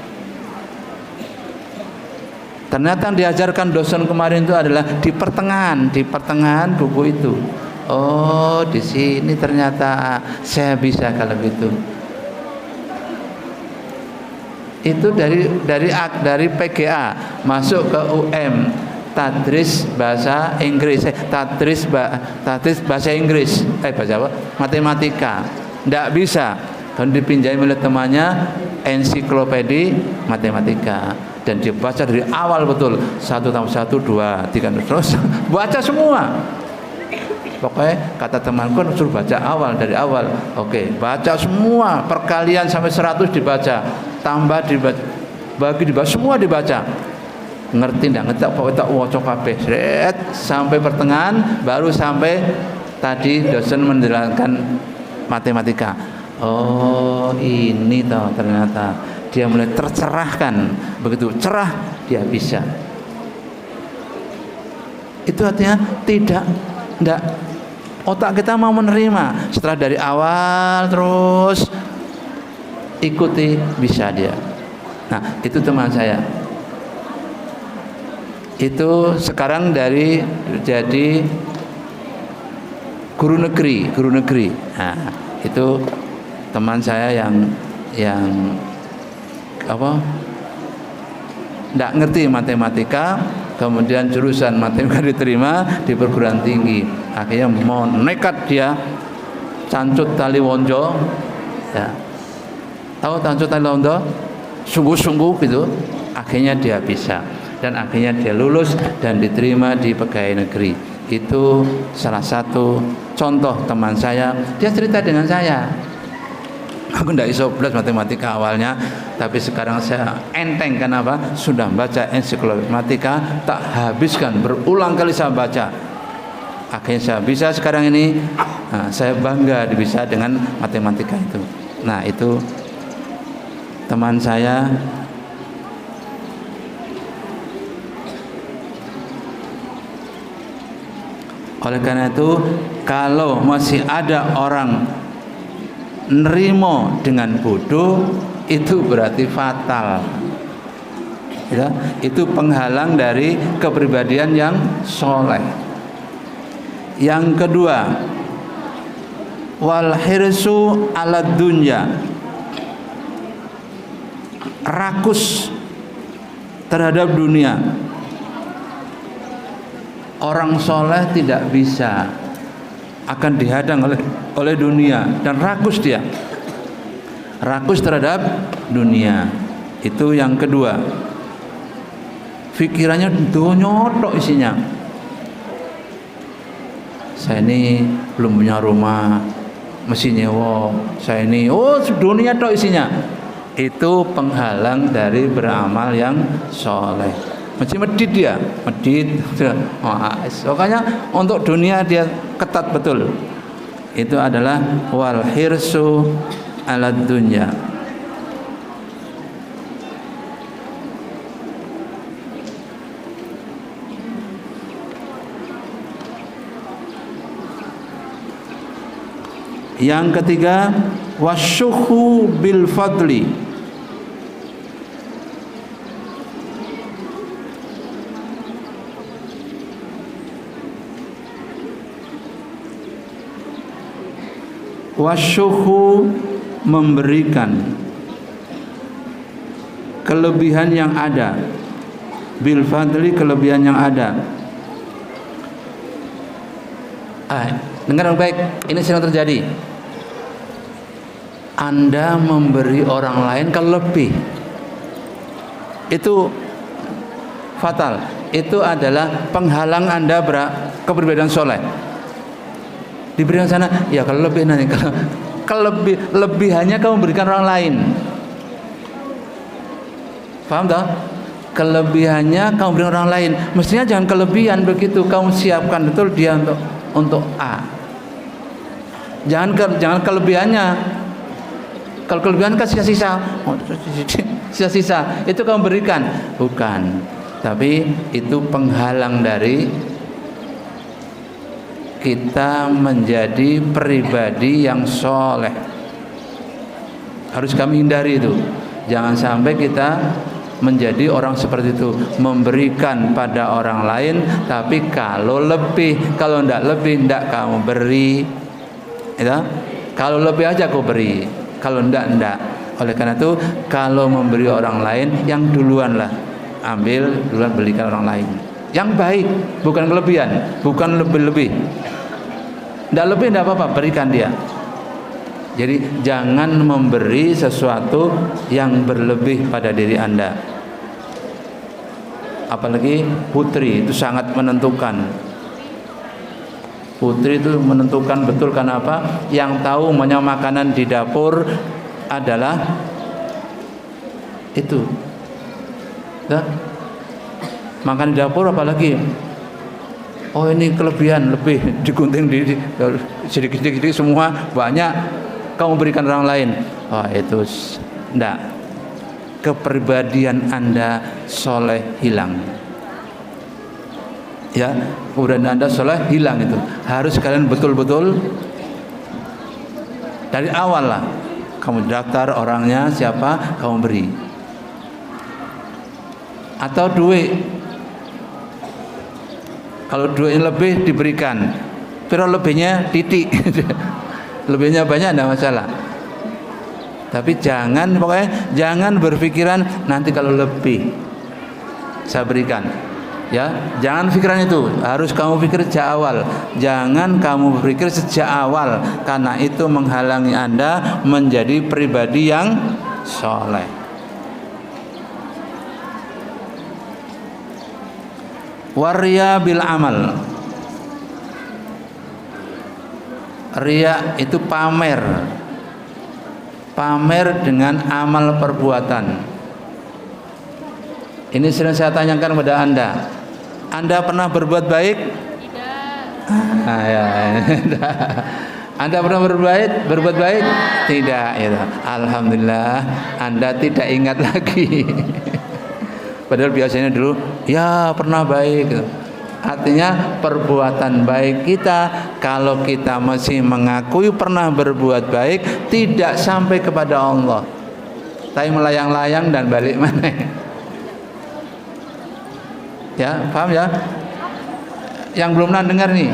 Ternyata yang diajarkan dosen kemarin itu adalah di pertengahan buku itu. Oh, di sini ternyata saya bisa kalau gitu. Itu dari PGA masuk ke UM, tadris bahasa Inggris, tadris bahasa Inggris, bahasa apa? Matematika. Tidak bisa. Dan dipinjami oleh temannya ensiklopedi matematika. Dan dia baca dari awal betul, 1 tambah 1, 2, 3, terus baca semua. Pokoknya kata temanku suruh baca dari awal. Oke, baca semua perkalian sampai 100 dibaca, tambah dibaca, bagi dibaca, semua dibaca. Ngerti ndak ngerti pokoknya tak waca kabeh. Sampai pertengahan baru sampai tadi dosen menjelaskan matematika. Oh, ini toh ternyata dia mulai tercerahkan. Begitu cerah dia bisa. Itu artinya tidak otak kita mau menerima. Setelah dari awal terus ikuti, bisa dia. Nah, itu teman saya. Itu sekarang jadi guru negeri. Nah, itu teman saya yang apa? Tidak ngerti matematika, kemudian jurusan matematika diterima di perguruan tinggi. Akhirnya mau nekat dia cancut tali wonjo. Ya. Tahu cancut tali wonjo? Sungguh-sungguh gitu. Akhirnya dia bisa. Dan akhirnya dia lulus dan diterima di pegawai negeri. Itu salah satu contoh teman saya. Dia cerita dengan saya, aku tidak iso belajar matematika awalnya, tapi sekarang saya enteng. Kenapa? Sudah baca ensiklopedia matematika, tak habiskan, berulang kali saya baca. Akhirnya saya bisa sekarang ini. Nah, saya bangga bisa dengan matematika itu. Nah, itu teman saya. Oleh karena itu, kalau masih ada orang nerimo dengan bodoh, itu berarti fatal. Ya, itu penghalang dari kepribadian yang soleh. Yang kedua, wal hirsu ala dunya, rakus terhadap dunia. Orang soleh tidak bisa, akan dihadang oleh dunia dan rakus dia, rakus terhadap dunia. Itu yang kedua. Pikirannya donyotok isinya. Saya ini belum punya rumah, mesti nyewa. Saya ini dunia tok isinya. Itu penghalang dari beramal yang soleh. Mesti medit dia, medit. Makanya untuk dunia dia ketat betul. Itu adalah wal hirsu ala dunya. Yang ketiga, wasyuhu bil fadli. Wasyuhu memberikan kelebihan yang ada, bil fadli kelebihan yang ada. Dengar baik, ini sering terjadi. Anda memberi orang lain kalau lebih, itu fatal. Itu adalah penghalang Anda kepribadian soleh. Diberikan sana, ya kalau lebih nanti, kalau lebihannya kamu berikan orang lain. Paham tak? Kelebihannya kamu berikan orang lain. Mestinya jangan kelebihan begitu, kamu siapkan betul dia untuk A. Jangan kelebihannya. Kalau kelebihan kan sisa-sisa, sisa-sisa itu kamu berikan, bukan. Tapi itu penghalang dari kita menjadi pribadi yang soleh. Harus kami hindari itu. Jangan sampai kita menjadi orang seperti itu, memberikan pada orang lain, tapi kalau tidak lebih, tidak kamu beri. Ya? Kalau lebih aja kau beri, kalau tidak. Oleh karena itu, kalau memberi orang lain, yang duluan lah, ambil duluan, belikan orang lain. Yang baik, bukan kelebihan, bukan lebih-lebih. Tidak lebih, tidak apa-apa, berikan dia. Jadi jangan memberi sesuatu yang berlebih pada diri Anda. Apalagi putri, itu sangat menentukan. Putri itu menentukan betul, karena apa? Yang tahu banyak makanan di dapur adalah itu. Nah, makan di dapur apalagi? Oh ini kelebihan, lebih digunting sedikit-sedikit semua banyak kamu berikan orang lain. Oh itu enggak. Kepribadian Anda soleh hilang. Ya, kepribadian Anda soleh hilang itu. Harus kalian betul-betul dari awal lah. Kamu daftar orangnya siapa, kamu beri. Atau duit. Kalau duitnya lebih diberikan, pero lebihnya titik. Lebihnya banyak tidak masalah. Tapi pokoknya jangan berpikiran nanti kalau lebih saya berikan. Ya, jangan pikiran itu. Harus kamu pikir sejak awal. Jangan kamu berpikir sejak awal, karena itu menghalangi Anda menjadi pribadi yang soleh. Waria bil amal. Riya itu pamer dengan amal perbuatan. Ini sering saya tanyakan kepada Anda pernah berbuat baik? Tidak. Anda pernah berbuat baik? Tidak. Ya. Alhamdulillah, Anda tidak ingat lagi. Padahal biasanya dulu, ya pernah baik. Artinya perbuatan baik kita, kalau kita masih mengakui pernah berbuat baik, tidak sampai kepada Allah, tapi melayang-layang dan balik mana. Ya, paham ya? Yang belum pernah dengar nih,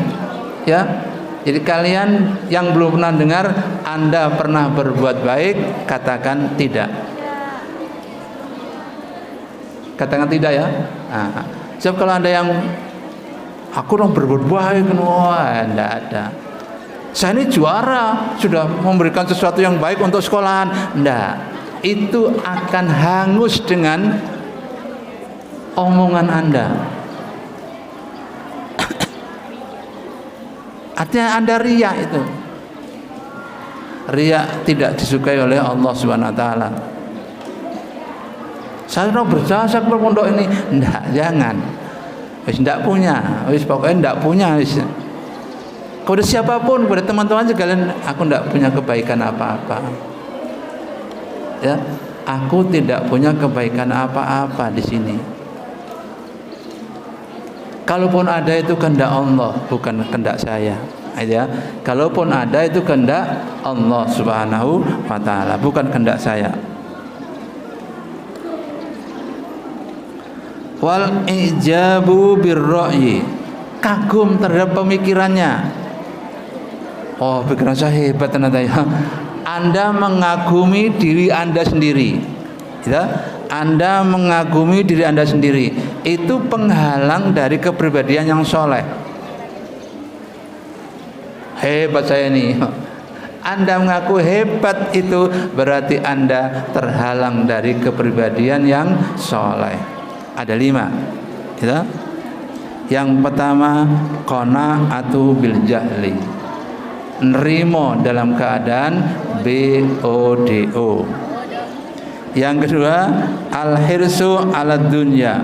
ya. Jadi kalian yang belum pernah dengar, Anda pernah berbuat baik, katakan tidak. Katakan tidak ya. Nah, sebab kalau ada yang aku dong berbuat baik, wah, tidak ada. Saya ini juara, sudah memberikan sesuatu yang baik untuk sekolahan. Tidak, itu akan hangus dengan omongan Anda. Artinya Anda riya itu. Riya tidak disukai oleh Allah Subhanahu Wa Taala. Saya mau berjasa ke pondok ini, tidak, jangan. Wis ndak punya, wis pokoknya ndak punya wis. Kepada siapapun, kepada teman-teman sekalian, aku ndak punya kebaikan apa-apa. Ya, aku tidak punya kebaikan apa-apa di sini. Kalaupun ada itu kehendak Allah, bukan kehendak saya. Ya. Kalaupun ada itu kehendak Allah Subhanahu wa taala, bukan kehendak saya. Wal ijabu birra'yi, kagum terhadap pemikirannya. Oh, pikiran saya hebat ternyata ya. Anda mengagumi diri Anda sendiri. Ya? Anda mengagumi diri Anda sendiri. Itu penghalang dari kepribadian yang soleh. Hebat saya nih. Anda mengaku hebat itu berarti Anda terhalang dari kepribadian yang soleh. Ada 5. Ya? Yang pertama, qanaatu bil jahli, nerimo dalam keadaan BODO. Yang kedua, al-hirsu ala dunya,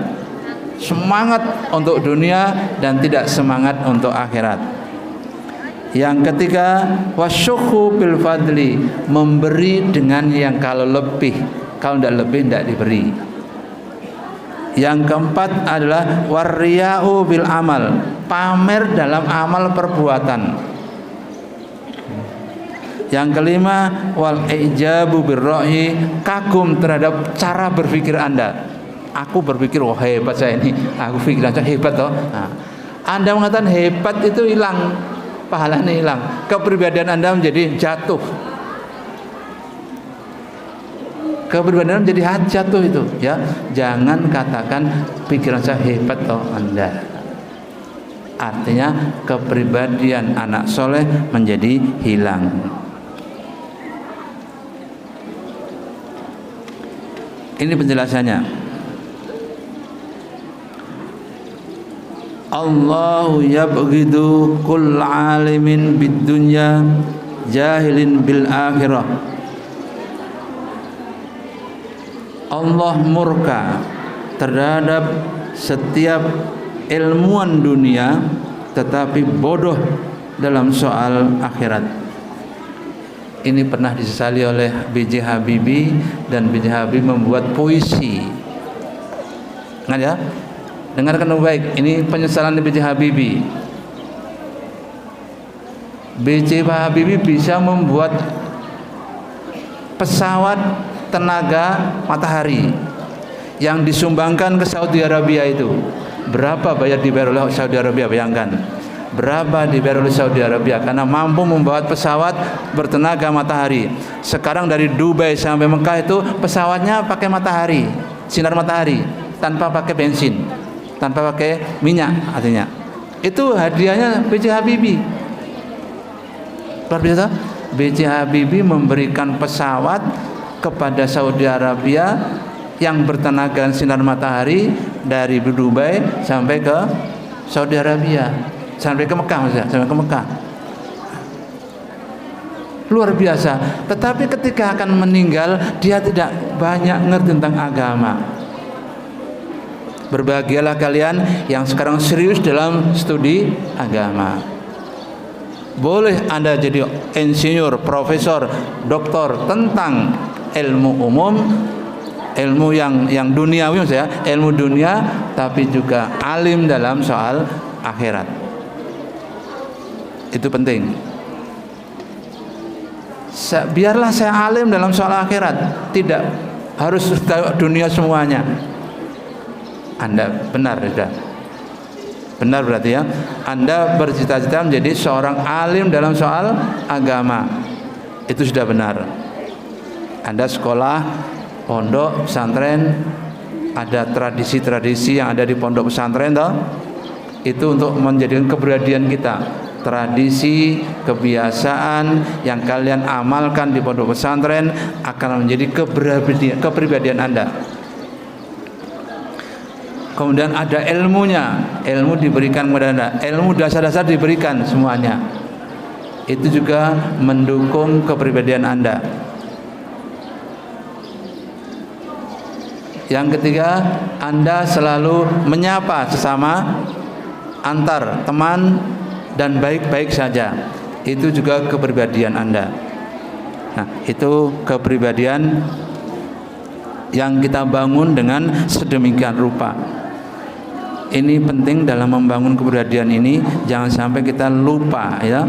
semangat untuk dunia dan tidak semangat untuk akhirat. Yang ketiga, wasyukhu bil fadli, memberi dengan yang kalau lebih, kalau tidak lebih tidak diberi. Yang keempat adalah warriya'u bil amal, pamer dalam amal perbuatan. Yang kelima, wal ijabu birra'yi, kagum terhadap cara berpikir Anda. Aku berpikir, wah hebat saya ini, aku pikiran saya hebat toh. Nah, Anda mengatakan hebat itu hilang, pahalanya hilang, kepribadian Anda menjadi jatuh, kepribadian menjadi jatuh itu ya. Jangan katakan pikiran saya hebat toh Anda. Artinya kepribadian anak soleh menjadi hilang. Ini penjelasannya. Allahu yabghidu kull alimin bid dunya jahilin bil akhirah. Allah murka terhadap setiap ilmuwan dunia tetapi bodoh dalam soal akhirat. Ini pernah disesali oleh B.J. Habibie, dan B.J. Habibie membuat puisi. Ingat ya? Dengarkan baik, ini penyesalan B.J. Habibie. B.J. Habibie bisa membuat pesawat tenaga matahari yang disumbangkan ke Saudi Arabia itu. Berapa dibayar oleh Saudi Arabia? Bayangkan. Berapa dibayar oleh Saudi Arabia karena mampu membuat pesawat bertenaga matahari. Sekarang dari Dubai sampai Mekah itu pesawatnya pakai matahari, sinar matahari, tanpa pakai bensin, tanpa pakai minyak. Artinya itu hadiahnya B.J. Habibie. Luar biasa. B.J. Habibie memberikan pesawat kepada Saudi Arabia yang bertenaga sinar matahari dari Dubai sampai ke Saudi Arabia, sampai ke Mekah, maksudnya sampai ke Mekah. Luar biasa. Tetapi ketika akan meninggal, dia tidak banyak ngerti tentang agama. Berbahagialah kalian yang sekarang serius dalam studi agama. Boleh Anda jadi insinyur, profesor, doktor tentang ilmu umum, ilmu yang duniawi maksudnya, ilmu dunia, tapi juga alim dalam soal akhirat. Itu penting. Biarlah saya alim dalam soal akhirat, tidak harus dunia semuanya. Anda benar tidak? Benar berarti ya. Anda bercita-cita menjadi seorang alim dalam soal agama. Itu sudah benar. Anda sekolah, pondok, pesantren, ada tradisi-tradisi yang ada di pondok pesantren toh. Itu untuk menjadikan kepribadian kita. Tradisi, kebiasaan yang kalian amalkan di pondok pesantren akan menjadi kepribadian Anda. Kemudian ada ilmunya, ilmu diberikan kepada Anda, ilmu dasar-dasar diberikan semuanya. Itu juga mendukung kepribadian Anda. Yang ketiga, Anda selalu menyapa sesama, antar teman, dan baik-baik saja. Itu juga kepribadian Anda. Nah, itu kepribadian yang kita bangun dengan sedemikian rupa. Ini penting dalam membangun kepribadian ini, jangan sampai kita lupa ya.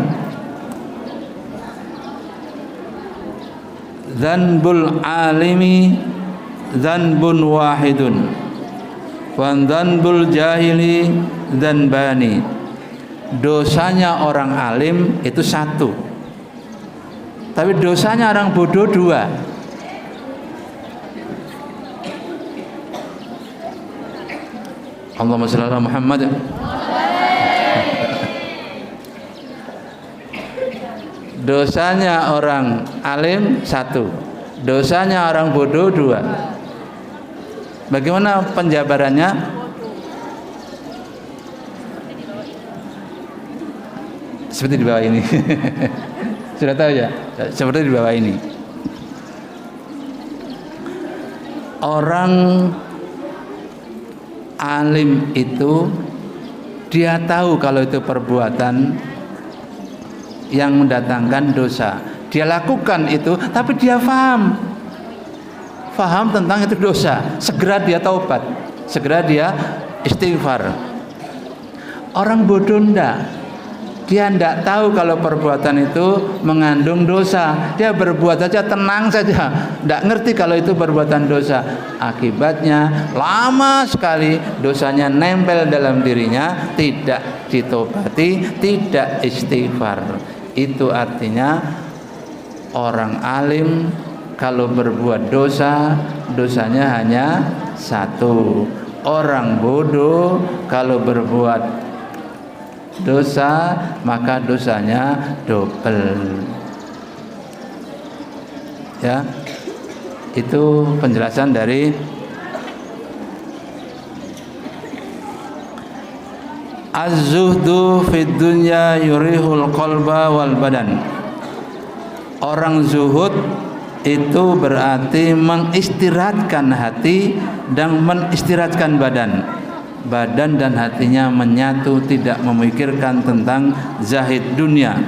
Dzanbul alimi dzanbun wahidun wa dzanbul jahili dzanbani. Dosanya orang alim itu satu, tapi dosanya orang bodoh dua. Allahumma shalli ala Muhammad. Dosanya orang alim satu, dosanya orang bodoh dua. Bagaimana penjabarannya? Seperti di bawah ini. Sudah tahu ya? Seperti di bawah ini. Orang alim itu dia tahu kalau itu perbuatan yang mendatangkan dosa. Dia lakukan itu, tapi dia paham tentang itu dosa. Segera dia taubat, segera dia istighfar. Orang bodoh enggak. Dia tidak tahu kalau perbuatan itu mengandung dosa. Dia berbuat saja, tenang saja, tidak ngerti kalau itu perbuatan dosa. Akibatnya lama sekali dosanya nempel dalam dirinya, tidak ditobati, tidak istighfar. Itu artinya orang alim kalau berbuat dosa, dosanya hanya satu. Orang bodoh kalau berbuat dosa, maka dosanya double. Ya, itu penjelasan dari Az-zuhdu fid dunya yurihul qalba wal badan. Orang zuhud itu berarti mengistirahatkan hati dan mengistirahatkan badan. Badan dan hatinya menyatu, tidak memikirkan tentang zahid dunia.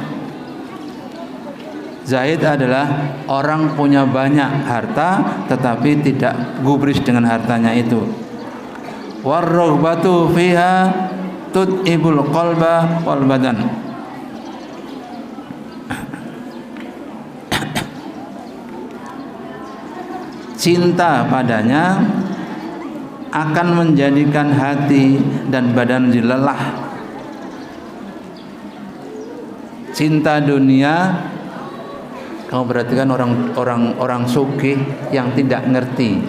Zahid adalah orang punya banyak harta tetapi tidak gubris dengan hartanya itu. Warraghbatu fiha tut'ibul qalba wal badan. Cinta padanya akan menjadikan hati dan badan lelah. Cinta dunia, kamu perhatikan orang sugih yang tidak ngerti.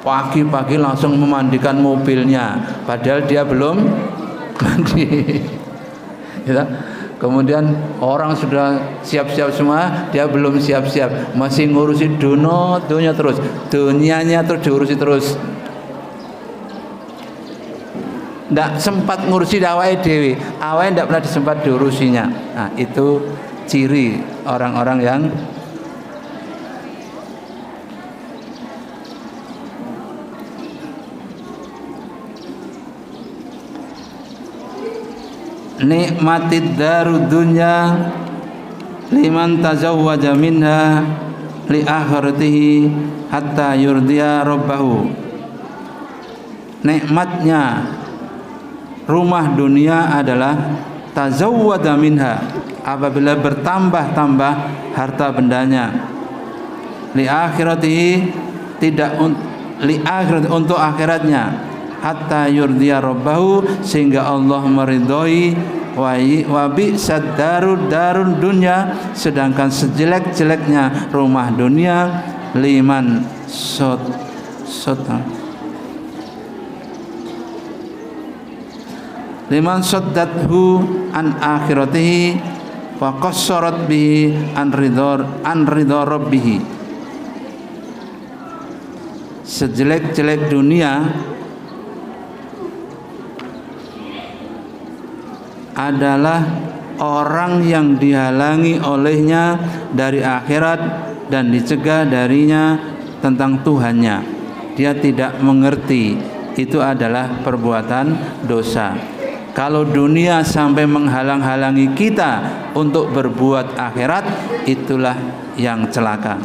Pagi-pagi langsung memandikan mobilnya, padahal dia belum mandi. Ya. Kemudian orang sudah siap-siap semua, dia belum siap-siap, masih ngurusi dunia terus, dunianya terus diurusi terus. Tidak sempat ngurusi awake dhewe, awake tidak pernah sempat diurusinya. Nah, itu ciri orang-orang yang nikmatid darud dunya liman tazawwaja minha li akhiratihi hatta yurdiya rabbahu. Nikmatnya rumah dunia adalah tazawwada minha, apabila bertambah-tambah harta bendanya, li akhiratihi, tidak li akhirat, untuk akhiratnya, hatta yurdiya rabbahu, sehingga Allah meridhoi. Wa bi'sad darud dunya, sedangkan sejelek-jeleknya rumah dunia liman liman saddathu an akhiratihi wa qassarat bihi an ridha rabbih. Sejelek-jelek dunia adalah orang yang dihalangi olehnya dari akhirat dan dicegah darinya tentang Tuhannya. Dia tidak mengerti, itu adalah perbuatan dosa. Kalau dunia sampai menghalang-halangi kita untuk berbuat akhirat, itulah yang celaka.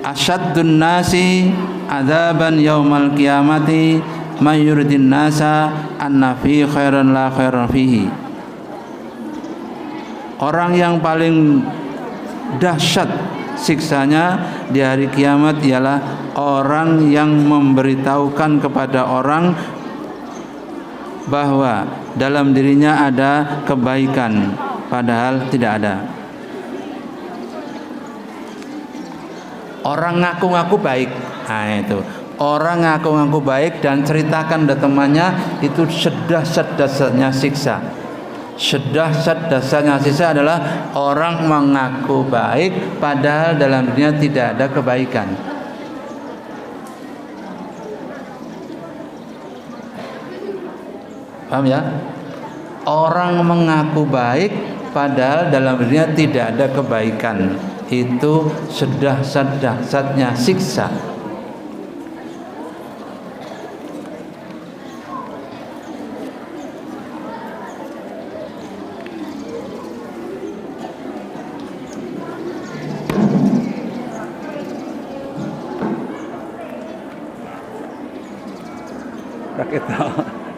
Asyaddun nasi adzaban yaumal qiyamati may yuridin nasa anna fi khairan la khairan fihi. Orang yang paling dahsyat siksanya di hari kiamat ialah orang yang memberitahukan kepada orang bahwa dalam dirinya ada kebaikan padahal tidak ada. Orang ngaku-ngaku baik, nah itu orang ngaku-ngaku baik dan ceritakan ke temannya, itu sedah-sedahnya siksa. Sedah-sedahnya siksa adalah orang mengaku baik padahal dalam dirinya tidak ada kebaikan. Paham ya? Orang mengaku baik padahal dalam dirinya tidak ada kebaikan, itu sedah-sedahnya siksa.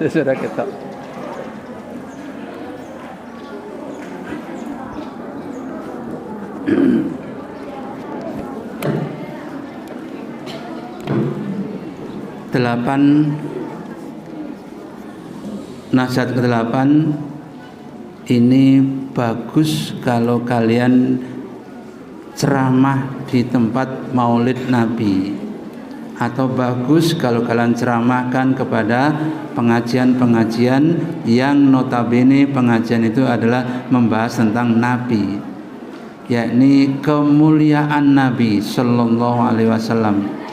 Sudah kita. Nasihat ke-8 ini bagus kalau kalian ceramah di tempat maulid Nabi, atau bagus kalau kalian ceramahkan kepada pengajian-pengajian yang notabene pengajian itu adalah membahas tentang Nabi, yakni kemuliaan Nabi Sallallahu Alaihi Wasallam.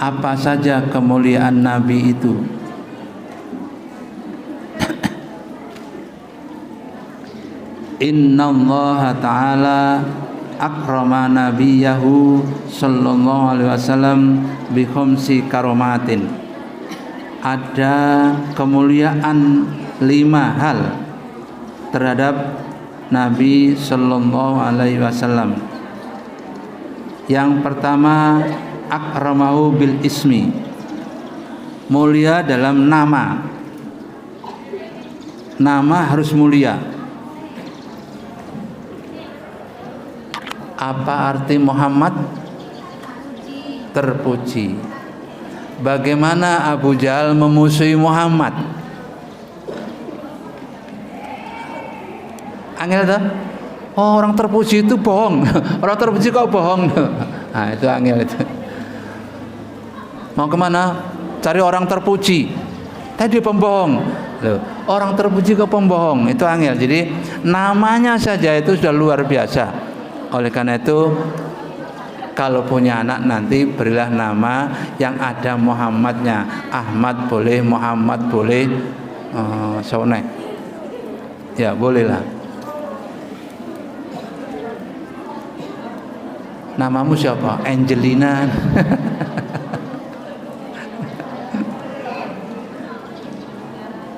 Apa saja kemuliaan Nabi itu? Innallaha ta'ala akrama nabiyahu sallallahu alaihi wasallam bi khamsi karomatin. Ada kemuliaan 5 hal terhadap Nabi sallallahu alaihi wasallam. Yang pertama, akramahu bil ismi, mulia dalam nama. Nama harus mulia. Apa arti Muhammad? Terpuji. Bagaimana Abu Jahal memusuhi Muhammad? Angel tuh? Oh, orang terpuji itu bohong. Orang terpuji kok bohong? Nah, itu angel itu. Mau kemana? Cari orang terpuji. Tadi pembohong. Loh, orang terpuji kok pembohong? Itu angel. Jadi namanya saja itu sudah luar biasa. Oleh karena itu, kalau punya anak nanti berilah nama yang ada Muhammadnya. Ahmad boleh, Muhammad boleh, Soneh, ya bolehlah. Namamu siapa? Angelina.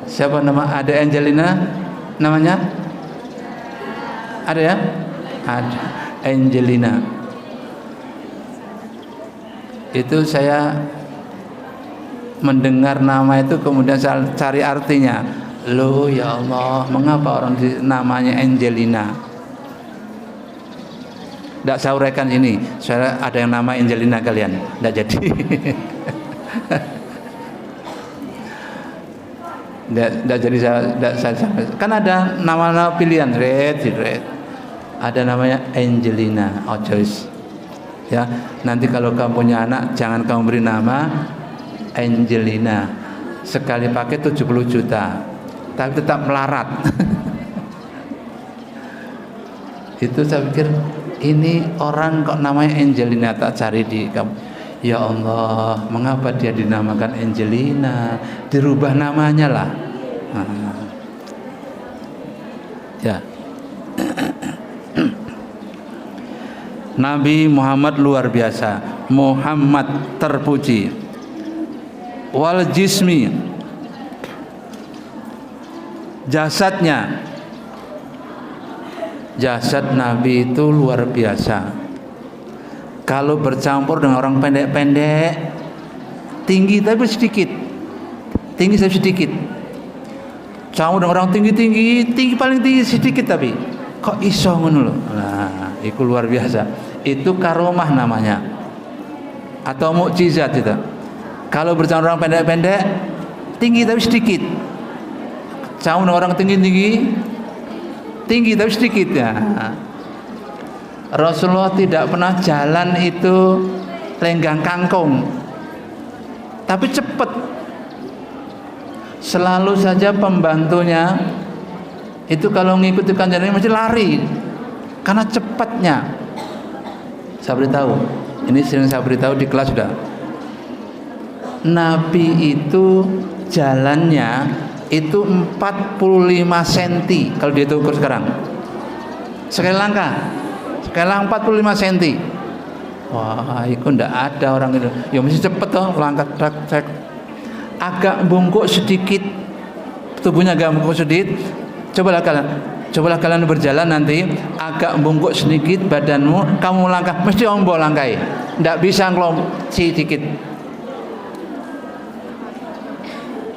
Siapa nama? Ada Angelina namanya? Ada ya? Ada Angelina. Itu saya mendengar nama itu kemudian saya cari artinya. Loh ya Allah, mengapa orang namanya Angelina? Tidak saya uraikan ini. Saya ada yang nama Angelina kalian. Tidak jadi. Tidak jadi saya kan ada nama-nama pilihan red. Ada namanya Angelina, Joyce. Ya, nanti kalau kamu punya anak jangan kamu beri nama Angelina. Sekali pakai 70 juta. Tapi tetap melarat. Itu saya pikir ini orang kok namanya Angelina, tak cari di kamu. Ya Allah, mengapa dia dinamakan Angelina? Dirubah namanya lah. Nah. Ya. Nabi Muhammad luar biasa. Muhammad terpuji. Wal jismi, jasadnya. Jasad Nabi itu luar biasa. Kalau bercampur dengan orang pendek-pendek, tinggi tapi sedikit. Tinggi tapi sedikit. Campur dengan orang tinggi paling tinggi sedikit tapi kok iso ngono lho. Nah, itu luar biasa. Itu karomah namanya. Atau mukjizat itu. Kalau bercampur orang pendek-pendek, tinggi tapi sedikit. Campur dengan orang tinggi tapi sedikit ya. Rasulullah tidak pernah jalan itu lenggang kangkung. Tapi cepat. Selalu saja pembantunya itu kalau ngikuti kanjeng Nabi mesti lari karena cepatnya. Saya beritahu, ini sering saya beritahu di kelas sudah. Nabi itu jalannya itu 45 cm kalau dia ukur sekarang. Sekali langkah 45 cm. Wah, itu ndak ada orang itu. Ya mesti cepet toh langkah trek. Agak bungkuk sedikit, tubuhnya agak bungkuk sedikit. Cobalah kalian berjalan nanti agak bungkuk sedikit badanmu, kamu langkah mesti ombol langkai, tidak bisa ngelompat sedikit.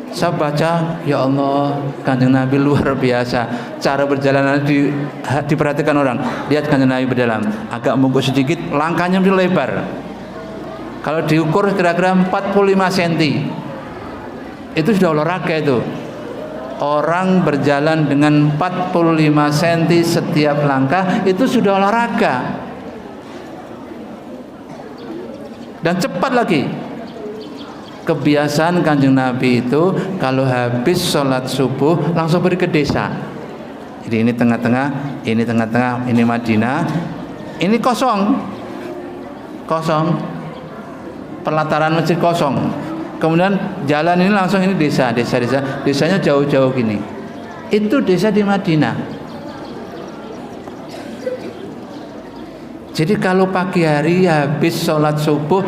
Saya baca, ya Allah, kanjeng Nabi luar biasa. Cara berjalan diperhatikan orang. Lihat kanjeng Nabi berjalan, agak bungkuk sedikit, langkahnya lebih lebar. Kalau diukur kira-kira 45 cm. Itu sudah olahraga itu. Orang berjalan dengan 45 cm setiap langkah itu sudah olahraga. Dan cepat lagi. Kebiasaan kanjeng Nabi itu kalau habis sholat subuh langsung pergi ke desa. Jadi ini tengah-tengah, ini Madinah, ini kosong. Pelataran masjid kosong. Kemudian jalan ini langsung ini desanya jauh-jauh gini. Itu desa di Madinah. Jadi kalau pagi hari habis sholat subuh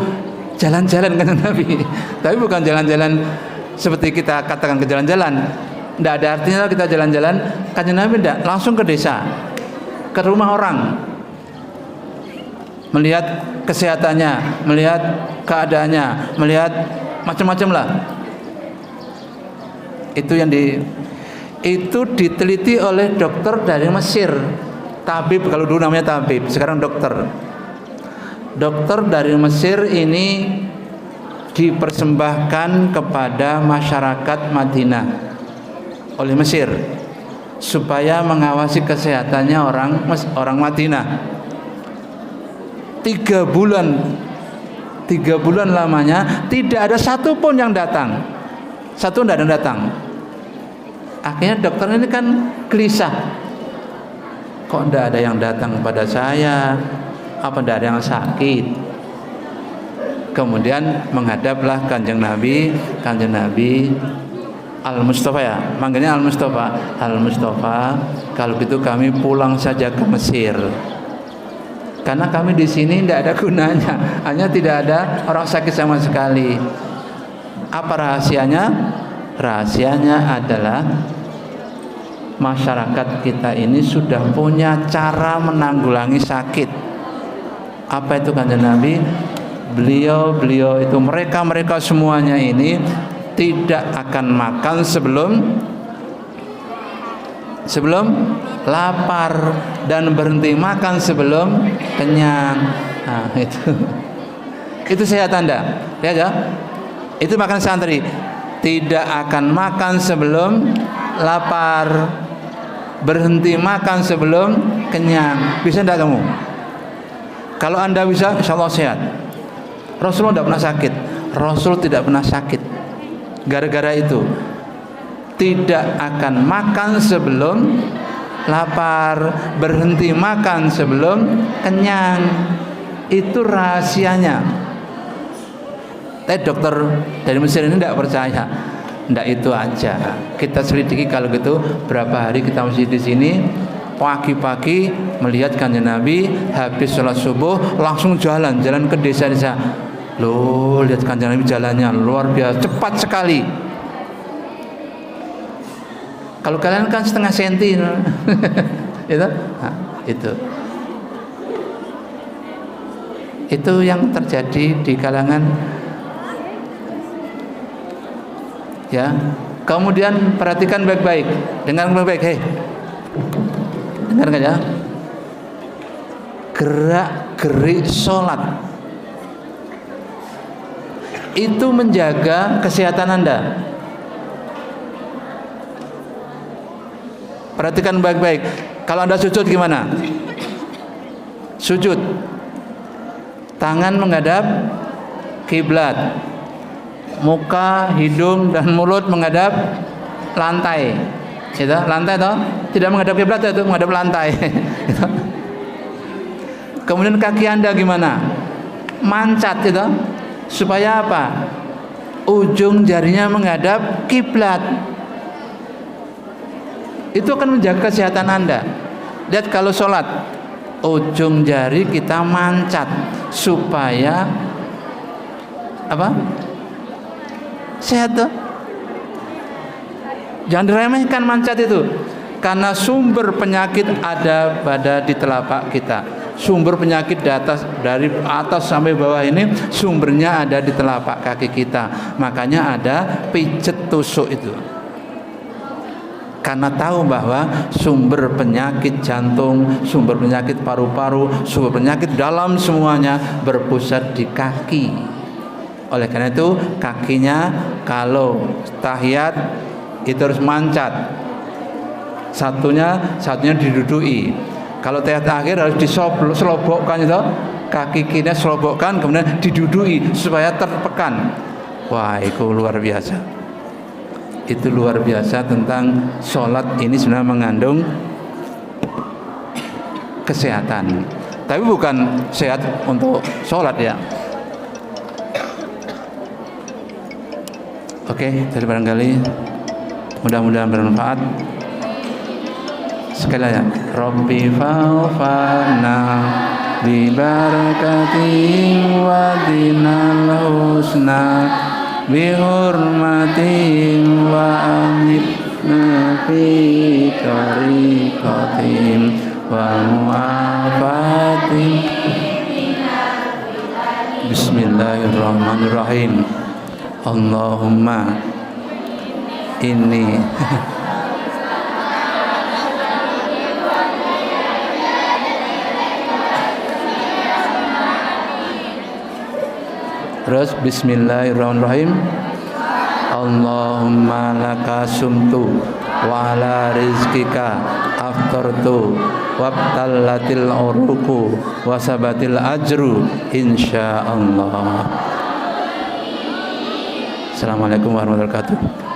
jalan-jalan kan Nabi. Tapi bukan jalan-jalan seperti kita katakan ke jalan-jalan. Tidak ada artinya kita jalan-jalan. Kanjeng Nabi tidak, langsung ke desa, ke rumah orang, melihat kesehatannya, melihat keadaannya, melihat macam-macam lah. Itu diteliti oleh dokter dari Mesir, tabib, kalau dulu namanya tabib, sekarang dokter. Dokter dari Mesir ini dipersembahkan kepada masyarakat Madinah oleh Mesir supaya mengawasi kesehatannya orang Madinah. 3 bulan lamanya tidak ada satu pun yang datang. Satu tidak ada datang. Akhirnya dokter ini kan gelisah. Kok tidak ada yang datang kepada saya? Apa tidak ada yang sakit? Kemudian menghadaplah kanjeng Nabi Al-Mustafa ya, manggilnya Al-Mustafa, kalau gitu kami pulang saja ke Mesir. Karena kami di sini tidak ada gunanya, hanya tidak ada orang sakit sama sekali. Apa rahasianya? Rahasianya adalah masyarakat kita ini sudah punya cara menanggulangi sakit. Apa itu kanjeng Nabi? Beliau itu mereka semuanya ini tidak akan makan sebelum lapar dan berhenti makan sebelum kenyang. Nah, itu sehat Anda. Lihat ya. Itu makan santri. Tidak akan makan sebelum lapar, berhenti makan sebelum kenyang. Bisa enggak kamu? Kalau Anda bisa, insyaallah sehat. Rasulullah tidak pernah sakit. Rasul tidak pernah sakit. Gara-gara itu tidak akan makan sebelum lapar, berhenti makan sebelum kenyang. Itu rahasianya. Dokter dari Mesir ini tidak percaya. Tidak itu aja. Kita selidiki kalau gitu berapa hari kita masih di sini. Pagi-pagi melihat kanjeng Nabi habis sholat subuh langsung jalan ke desa-desa. Loh, lihat kanjeng Nabi jalannya luar biasa, cepat sekali. Kalau kalian kan setengah senti, itu, nah, itu yang terjadi di kalangan ya Kemudian perhatikan baik-baik, dengar baik-baik, hei, dengar nggak ya? Gerak-gerik sholat itu menjaga kesehatan Anda. Perhatikan baik-baik. Kalau Anda sujud gimana? Sujud, tangan menghadap kiblat, muka, hidung dan mulut menghadap lantai. Itu lantai toh? Tidak menghadap kiblat, itu menghadap lantai. Kemudian kaki Anda gimana? Mancat itu. Supaya apa? Ujung jarinya menghadap kiblat. Itu akan menjaga kesehatan Anda. Lihat kalau sholat, ujung jari kita mancat supaya apa? Sehat tuh. Jangan diremehkan mancat itu, karena sumber penyakit ada pada di telapak kita. Sumber penyakit dari atas sampai bawah ini sumbernya ada di telapak kaki kita. Makanya ada pijet tusuk itu. Karena tahu bahwa sumber penyakit jantung, sumber penyakit paru-paru, sumber penyakit dalam semuanya berpusat di kaki. Oleh karena itu kakinya kalau tahiyat itu harus mancat. Satunya diduduki. Kalau tahiyat akhir harus diselobokkan itu, kaki kirinya selobokkan kemudian diduduki supaya terpekan. Wah, itu luar biasa. Itu luar biasa tentang sholat ini sebenarnya mengandung kesehatan. Tapi bukan sehat untuk sholat ya. Oke, jadi barangkali mudah-mudahan bermanfaat. Sekali lagi, Rabbi fa'fana bi barakati wa dinal husna bi hurmatin wa amitna fi tariqatin wa mu'afatin. Bismillahirrahmanirrahim. Allahumma inni terus bismillahirrahmanirrahim. Allahumma laka sumtu wa ala rizkika aftartu wabtallatil uruku wasabatil ajru insyaallah. Assalamualaikum warahmatullahi wabarakatuh.